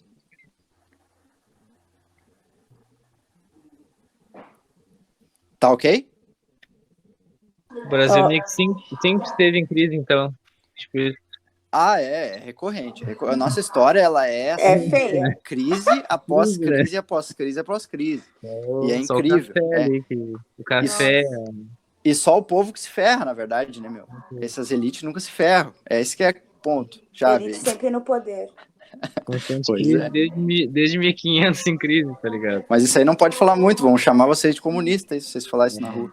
[SPEAKER 1] Tá ok?
[SPEAKER 3] O Brasil meio que sempre esteve em crise, então. Tipo,
[SPEAKER 1] É recorrente. A nossa história, ela é assim,
[SPEAKER 7] É feia.
[SPEAKER 1] crise após
[SPEAKER 3] Crise, né?
[SPEAKER 1] crise, após crise, após crise. E é
[SPEAKER 3] só
[SPEAKER 1] incrível.
[SPEAKER 3] o café ali, o café.
[SPEAKER 1] E só o povo que se ferra, na verdade, né, meu? Essas elites nunca se ferram. É esse que é ponto. Já
[SPEAKER 7] Ele
[SPEAKER 1] vê.
[SPEAKER 7] sempre no poder.
[SPEAKER 3] Constante
[SPEAKER 1] Pois
[SPEAKER 3] crise
[SPEAKER 1] é.
[SPEAKER 3] desde 1500 em crise, tá ligado?
[SPEAKER 1] Mas isso aí não pode falar muito. Vão chamar vocês de comunistas se vocês falarem isso na rua.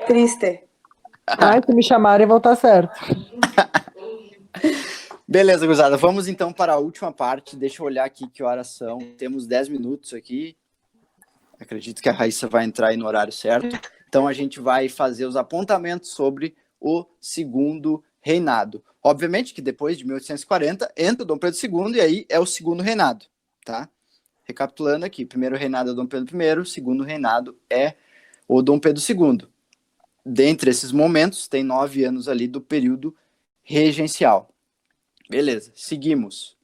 [SPEAKER 7] Triste.
[SPEAKER 4] Se me chamarem, vão estar certo.
[SPEAKER 1] Beleza, gurizada. Vamos então para a última parte. Deixa eu olhar aqui que horas são. Temos 10 minutos aqui. Acredito que a Raíssa vai entrar aí no horário certo. Então a gente vai fazer os apontamentos sobre o segundo reinado. Obviamente que depois de 1840 entra o Dom Pedro II e aí é o segundo reinado, tá? Recapitulando aqui, primeiro reinado é o Dom Pedro I, segundo reinado é o Dom Pedro II. Dentre esses momentos, tem 9 anos ali do período regencial. Beleza, seguimos.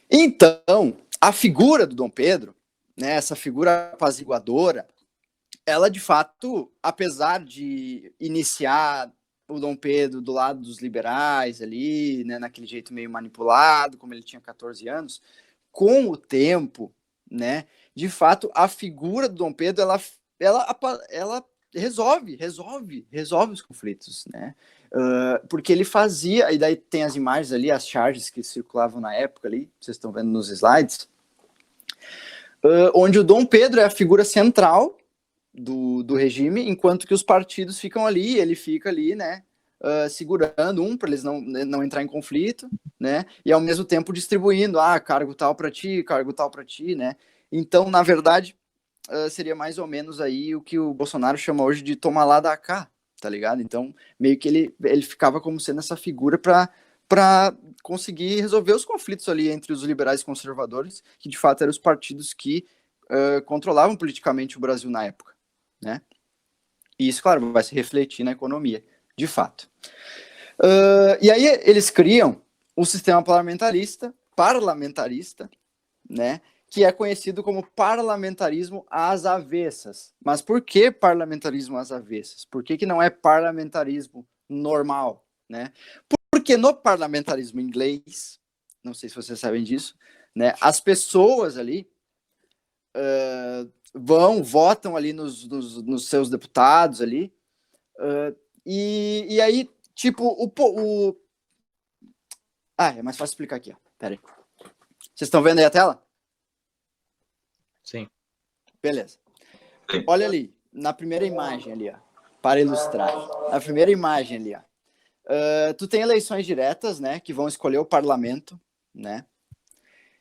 [SPEAKER 1] Então, a figura do Dom Pedro, né, essa figura apaziguadora, ela de fato, apesar de iniciar o Dom Pedro do lado dos liberais ali, né, naquele jeito meio manipulado, como ele tinha 14 anos, com o tempo, né, de fato, a figura do Dom Pedro, ela resolve os conflitos, né? Porque ele fazia, e daí tem as imagens ali, as charges que circulavam na época ali, vocês estão vendo nos slides, onde o Dom Pedro é a figura central do regime, enquanto que os partidos ficam ali, ele fica ali, né, segurando para eles não entrar em conflito, né, e ao mesmo tempo distribuindo, cargo tal para ti, né. Então, na verdade, seria mais ou menos aí o que o Bolsonaro chama hoje de toma lá da cá, tá ligado? Então, meio que ele ficava como sendo essa figura para conseguir resolver os conflitos ali entre os liberais e conservadores, que de fato eram os partidos que controlavam politicamente o Brasil na época, né? E isso, claro, vai se refletir na economia, de fato. E aí eles criam um sistema parlamentarista, né? Que é conhecido como parlamentarismo às avessas. Mas por que parlamentarismo às avessas? Por que não é parlamentarismo normal, né? Porque no parlamentarismo inglês, não sei se vocês sabem disso, né, as pessoas ali votam ali nos seus deputados ali, e aí, tipo, é mais fácil explicar aqui, ó. Pera aí. Vocês estão vendo aí a tela?
[SPEAKER 3] Sim.
[SPEAKER 1] Beleza. Olha ali, na primeira imagem ali, ó, para ilustrar. Na primeira imagem ali, ó. Tu tem eleições diretas, né, que vão escolher o parlamento, né?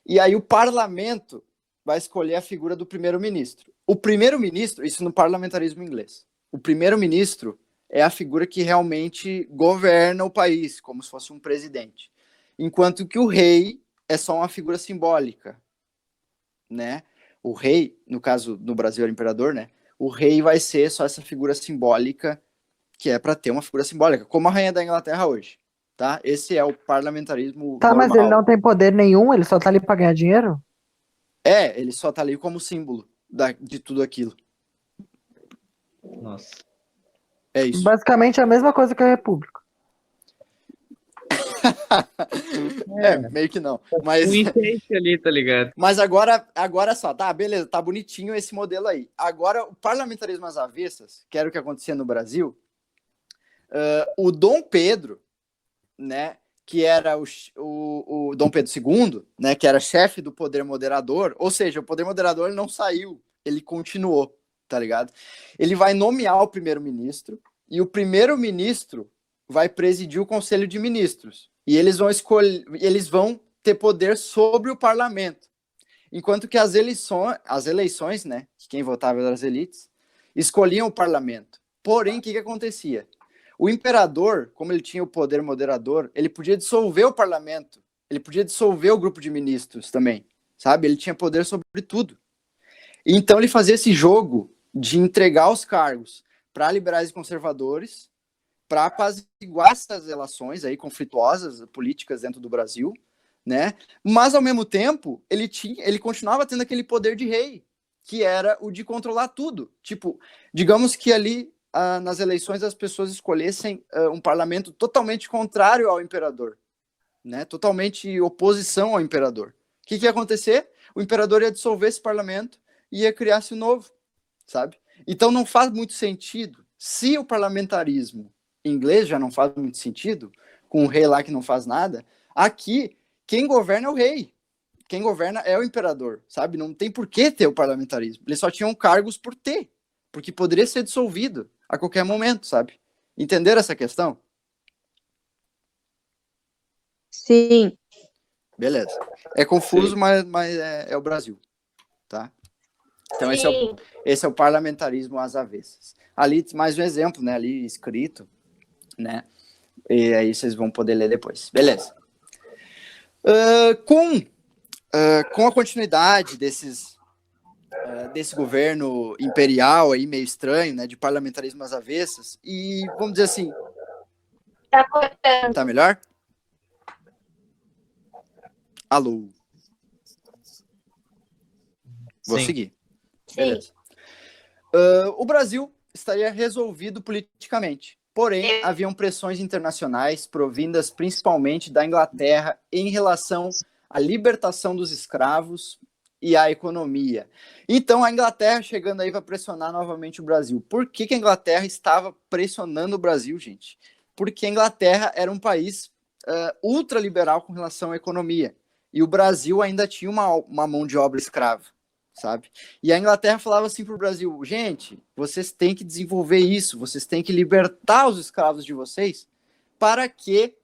[SPEAKER 1] E aí o parlamento vai escolher a figura do primeiro-ministro. O primeiro-ministro, isso no parlamentarismo inglês, o primeiro-ministro é a figura que realmente governa o país, como se fosse um presidente. Enquanto que o rei é só uma figura simbólica, né? O rei, no caso, no Brasil era o imperador, né? O rei vai ser só essa figura simbólica, que é para ter uma figura simbólica, como a rainha da Inglaterra hoje, tá? Esse é o parlamentarismo
[SPEAKER 4] Tá,
[SPEAKER 1] normal.
[SPEAKER 4] mas ele não tem poder nenhum, ele só tá ali pra ganhar dinheiro?
[SPEAKER 1] Ele só tá ali como símbolo de tudo aquilo.
[SPEAKER 3] Nossa.
[SPEAKER 1] É isso.
[SPEAKER 4] Basicamente é a mesma coisa que a República.
[SPEAKER 1] Meio que não. Mas,
[SPEAKER 3] Um enfeite ali, tá ligado?
[SPEAKER 1] mas agora só, tá, beleza, tá bonitinho esse modelo aí. Agora, o parlamentarismo às avessas, que era o que acontecia no Brasil, o Dom Pedro, né, que era o Dom Pedro II, né, que era chefe do poder moderador, ou seja, o poder moderador ele não saiu, ele continuou, tá ligado? Ele vai nomear o primeiro-ministro, e o primeiro-ministro vai presidir o Conselho de Ministros. E eles vão ter poder sobre o parlamento. Enquanto que as eleições, né, que quem votava eram as elites, escolhiam o parlamento. Porém, o que acontecia? O imperador, como ele tinha o poder moderador, ele podia dissolver o parlamento, ele podia dissolver o grupo de ministros também, sabe? Ele tinha poder sobre tudo. Então ele fazia esse jogo de entregar os cargos para liberais e conservadores, para apaziguar essas relações aí conflituosas políticas dentro do Brasil, né? Mas ao mesmo tempo ele continuava tendo aquele poder de rei, que era o de controlar tudo. Tipo, digamos que ali nas eleições as pessoas escolhessem um parlamento totalmente contrário ao imperador, né? Totalmente oposição ao imperador. O que ia acontecer? O imperador ia dissolver esse parlamento e ia criar-se um novo, sabe? Então não faz muito sentido. Se o parlamentarismo inglês já não faz muito sentido, com o rei lá que não faz nada, aqui quem governa é o rei. Quem governa é o imperador, sabe? Não tem por que ter o parlamentarismo. Eles só tinham cargos por ter, porque poderia ser dissolvido a qualquer momento, sabe? Entenderam essa questão?
[SPEAKER 6] Sim.
[SPEAKER 1] Beleza. É confuso, mas é o Brasil, tá? Então esse é o parlamentarismo às avessas. Ali, mais um exemplo, né? Ali escrito, né? E aí vocês vão poder ler depois. Beleza. Com a continuidade desse governo imperial aí meio estranho, né, de parlamentarismo às avessas, e vamos dizer assim,
[SPEAKER 2] Tá cortando.
[SPEAKER 1] tá melhor? Alô? Vou
[SPEAKER 3] Sim.
[SPEAKER 1] seguir.
[SPEAKER 2] Sim.
[SPEAKER 1] Beleza. O Brasil estaria resolvido politicamente, porém haviam pressões internacionais provindas principalmente da Inglaterra em relação à libertação dos escravos e a economia. Então, a Inglaterra chegando aí para pressionar novamente o Brasil. Por que a Inglaterra estava pressionando o Brasil, gente? Porque a Inglaterra era um país ultraliberal com relação à economia. E o Brasil ainda tinha uma mão de obra escrava, sabe? E a Inglaterra falava assim para o Brasil, gente, vocês têm que desenvolver isso, vocês têm que libertar os escravos de vocês para que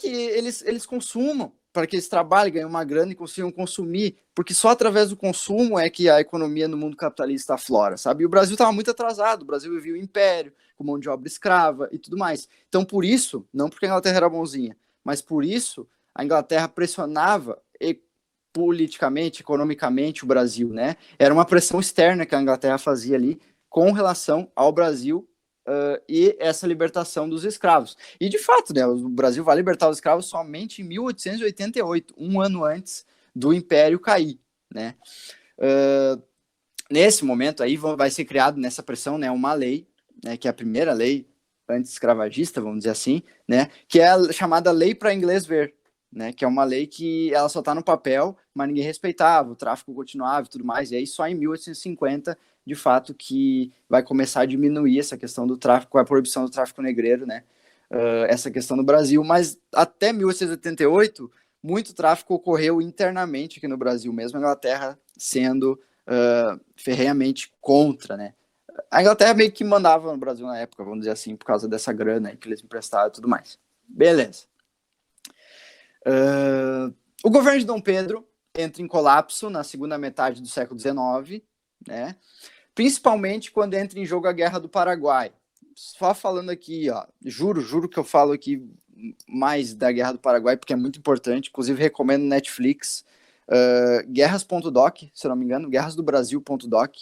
[SPEAKER 1] eles consumam, para que eles trabalhem, ganhem uma grana e consigam consumir, porque só através do consumo é que a economia no mundo capitalista aflora, sabe? E o Brasil estava muito atrasado, o Brasil vivia o império, com mão de obra escrava e tudo mais. Então, por isso, não porque a Inglaterra era bonzinha, mas por isso a Inglaterra pressionava politicamente, economicamente o Brasil, né? Era uma pressão externa que a Inglaterra fazia ali com relação ao Brasil e essa libertação dos escravos. E, de fato, né, o Brasil vai libertar os escravos somente em 1888, um ano antes do Império cair, né? Nesse momento aí vai ser criado nessa pressão, né, uma lei, né, que é a primeira lei anti-escravagista, vamos dizer assim, né, que é a chamada Lei para Inglês Ver, né, que é uma lei que ela só está no papel, mas ninguém respeitava, o tráfico continuava e tudo mais, e aí só em 1850, de fato, que vai começar a diminuir essa questão do tráfico, a proibição do tráfico negreiro, né, essa questão no Brasil, mas até 1888, muito tráfico ocorreu internamente aqui no Brasil, mesmo a Inglaterra sendo ferrenhamente contra, né. A Inglaterra meio que mandava no Brasil na época, vamos dizer assim, por causa dessa grana aí que eles emprestaram e tudo mais. Beleza. O governo de Dom Pedro entra em colapso na segunda metade do século XIX, né? Principalmente quando entra em jogo a Guerra do Paraguai. Só falando aqui, ó, juro que eu falo aqui mais da Guerra do Paraguai, porque é muito importante, inclusive recomendo Netflix, guerras.doc, se eu não me engano, guerrasdobrasil.doc,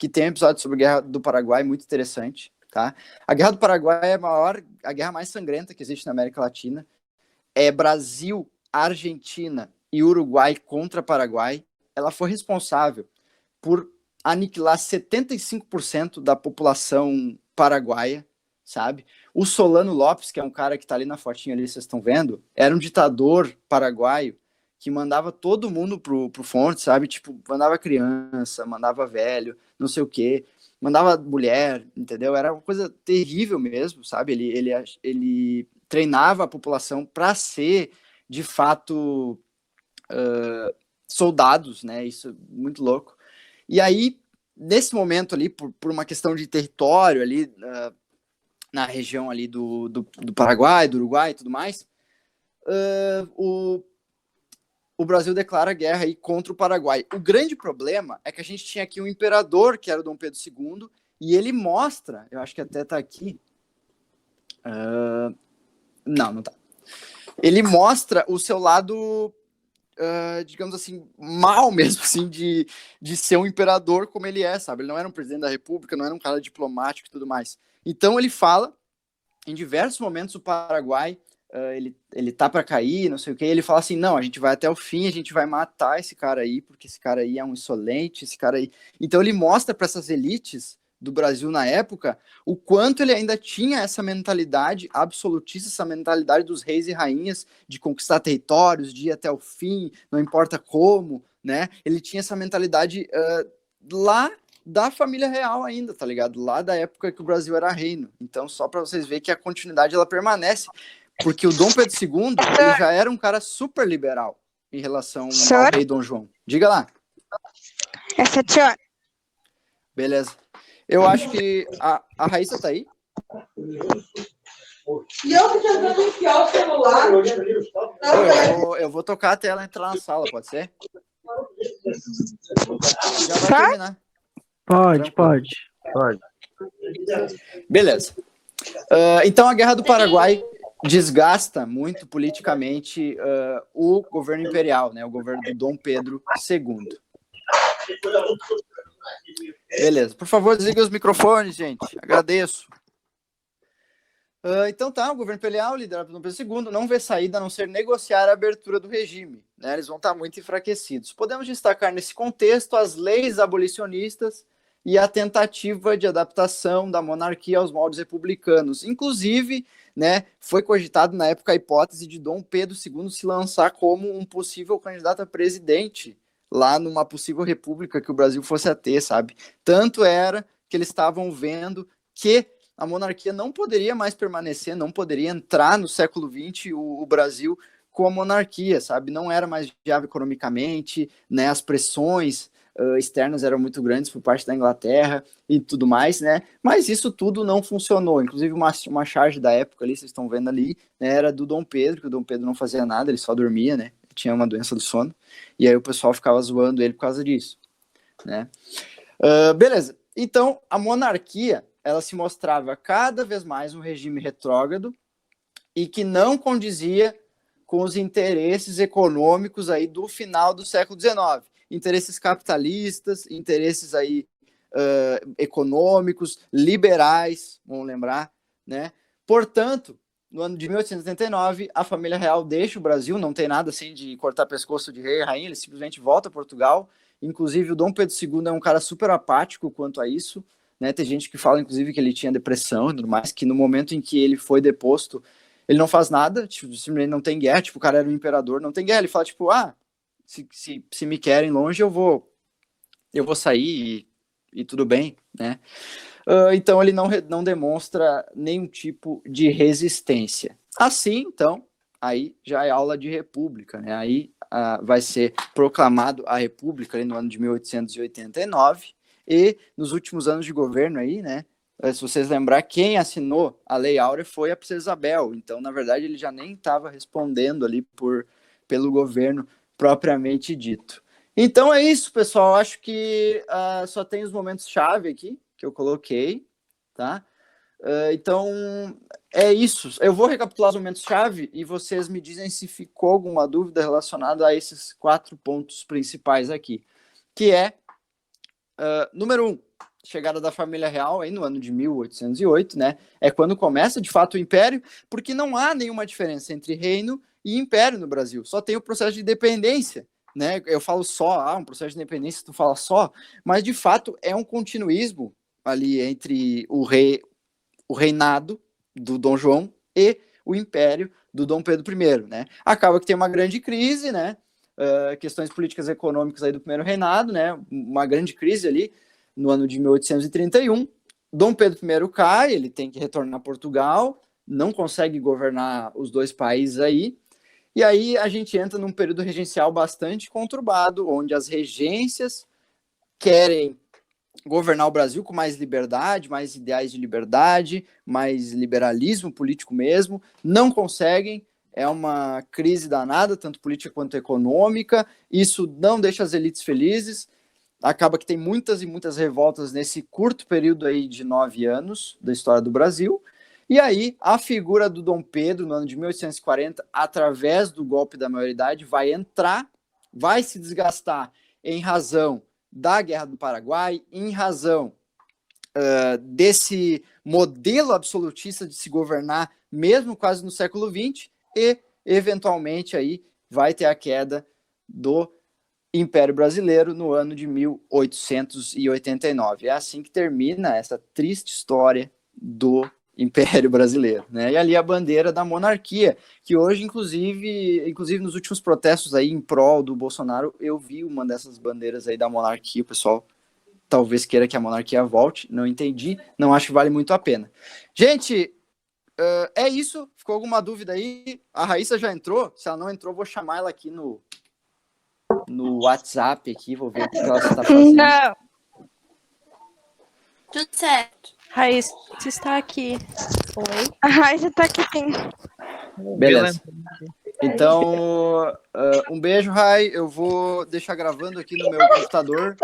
[SPEAKER 1] que tem um episódio sobre a Guerra do Paraguai muito interessante, tá? A Guerra do Paraguai é a guerra mais sangrenta que existe na América Latina. É Brasil, Argentina e Uruguai contra Paraguai. Ela foi responsável por aniquilar 75% da população paraguaia, sabe? O Solano Lopes, que é um cara que tá ali na fotinha ali, vocês estão vendo, era um ditador paraguaio que mandava todo mundo pro fronte, sabe? Tipo, mandava criança, mandava velho, não sei o quê, mandava mulher, entendeu? Era uma coisa terrível mesmo, sabe? Ele treinava a população para ser, de fato, soldados, né? Isso é muito louco. E aí, nesse momento ali, por uma questão de território ali, na região ali do Paraguai, do Uruguai e tudo mais, o Brasil declara guerra aí contra o Paraguai. O grande problema é que a gente tinha aqui um imperador, que era o Dom Pedro II, e ele mostra, eu acho que até tá aqui, não tá. Ele mostra o seu lado, digamos assim, mal mesmo, assim, de ser um imperador como ele é, sabe? Ele não era um presidente da república, não era um cara diplomático e tudo mais. Então ele fala, em diversos momentos, o Paraguai, ele tá para cair, não sei o que, ele fala assim, não, a gente vai até o fim, a gente vai matar esse cara aí, porque esse cara aí é um insolente, esse cara aí... Então ele mostra para essas elites do Brasil na época, o quanto ele ainda tinha essa mentalidade absolutista, essa mentalidade dos reis e rainhas de conquistar territórios, de ir até o fim, não importa como, né? Ele tinha essa mentalidade lá da família real ainda, tá ligado? Lá da época que o Brasil era reino. Então, só para vocês verem que a continuidade, ela permanece, porque o Dom Pedro II, ele já era um cara super liberal em relação ao rei Dom João. Diga lá.
[SPEAKER 8] É 7 horas.
[SPEAKER 1] Beleza. Eu acho que a Raíssa tá aí.
[SPEAKER 9] E eu que tentando enfiar o celular.
[SPEAKER 1] Eu vou tocar até ela entrar na sala, pode ser? Já vai terminar.
[SPEAKER 4] Pode.
[SPEAKER 1] Beleza. Então a Guerra do Paraguai desgasta muito politicamente o governo imperial, né? O governo do Dom Pedro II. Beleza. Por favor, desliguem os microfones, gente. Agradeço. Então tá, o governo imperial, liderado pelo Dom Pedro II, não vê saída a não ser negociar a abertura do regime, né? Eles vão estar muito enfraquecidos. Podemos destacar nesse contexto as leis abolicionistas e a tentativa de adaptação da monarquia aos moldes republicanos, inclusive né, foi cogitado na época a hipótese de Dom Pedro II se lançar como um possível candidato a presidente lá numa possível república que o Brasil fosse a ter, sabe? Tanto era que eles estavam vendo que a monarquia não poderia mais permanecer, não poderia entrar no século XX o Brasil com a monarquia, sabe? Não era mais viável economicamente, né? As pressões externas eram muito grandes por parte da Inglaterra e tudo mais, né? Mas isso tudo não funcionou. Inclusive uma charge da época ali, vocês estão vendo ali, né, era do Dom Pedro, que o Dom Pedro não fazia nada, ele só dormia, né? Ele tinha uma doença do sono. E aí o pessoal ficava zoando ele por causa disso, né? Beleza. Então, a monarquia, ela se mostrava cada vez mais um regime retrógrado e que não condizia com os interesses econômicos aí do final do século XIX. Interesses capitalistas, interesses aí econômicos, liberais, vamos lembrar, né? Portanto, no ano de 1889, a família real deixa o Brasil, não tem nada assim de cortar pescoço de rei e rainha, ele simplesmente volta a Portugal. Inclusive, o Dom Pedro II é um cara super apático quanto a isso, né? Tem gente que fala, inclusive, que ele tinha depressão e tudo mais, que no momento em que ele foi deposto, ele não faz nada, tipo, simplesmente não tem guerra, tipo, o cara era um imperador, não tem guerra, ele fala, tipo, se me querem longe, eu vou sair e tudo bem, né? Então, ele não demonstra nenhum tipo de resistência. Assim, então, aí já é aula de república, né? Aí vai ser proclamado a república ali no ano de 1889 e nos últimos anos de governo aí, né? Se vocês lembrar, quem assinou a Lei Áurea foi a Princesa Isabel. Então, na verdade, ele já nem estava respondendo ali pelo governo propriamente dito. Então é isso, pessoal. Acho que só tem os momentos-chave aqui que eu coloquei, tá? Então é isso. Eu vou recapitular os momentos-chave e vocês me dizem se ficou alguma dúvida relacionada a esses 4 pontos principais aqui, que é, número 1, chegada da família real aí no ano de 1808, né? É quando começa de fato o império, porque não há nenhuma diferença entre reino e império no Brasil. Só tem o processo de independência, né? Eu falo só, um processo de independência, tu fala só, mas de fato é um continuismo ali entre o reinado do Dom João e o império do Dom Pedro I, né? Acaba que tem uma grande crise, né? Questões políticas e econômicas aí do primeiro reinado, né? Uma grande crise ali no ano de 1831. Dom Pedro I cai, ele tem que retornar a Portugal, não consegue governar os dois países aí, e aí a gente entra num período regencial bastante conturbado, onde as regências querem governar o Brasil com mais liberdade, mais ideais de liberdade, mais liberalismo político mesmo, não conseguem, é uma crise danada, tanto política quanto econômica, isso não deixa as elites felizes, acaba que tem muitas e muitas revoltas nesse curto período aí de 9 anos da história do Brasil. E aí, a figura do Dom Pedro, no ano de 1840, através do golpe da maioridade, vai entrar, vai se desgastar em razão da Guerra do Paraguai, em razão desse modelo absolutista de se governar, mesmo quase no século XX, e, eventualmente, aí vai ter a queda do Império Brasileiro no ano de 1889. É assim que termina essa triste história do Império Brasileiro, né? E ali a bandeira da monarquia, que hoje, inclusive nos últimos protestos aí em prol do Bolsonaro, eu vi uma dessas bandeiras aí da monarquia. O pessoal talvez queira que a monarquia volte, não entendi, não acho que vale muito a pena. Gente, é isso. Ficou alguma dúvida aí? A Raíssa já entrou? Se ela não entrou, vou chamar ela aqui no WhatsApp aqui, vou ver o que ela está fazendo.
[SPEAKER 8] Não.
[SPEAKER 7] Tudo certo.
[SPEAKER 10] Raíssa está aqui. Oi?
[SPEAKER 8] A Raíssa tá aqui sim.
[SPEAKER 1] Beleza. Então, um beijo, Rai. Eu vou deixar gravando aqui no meu computador.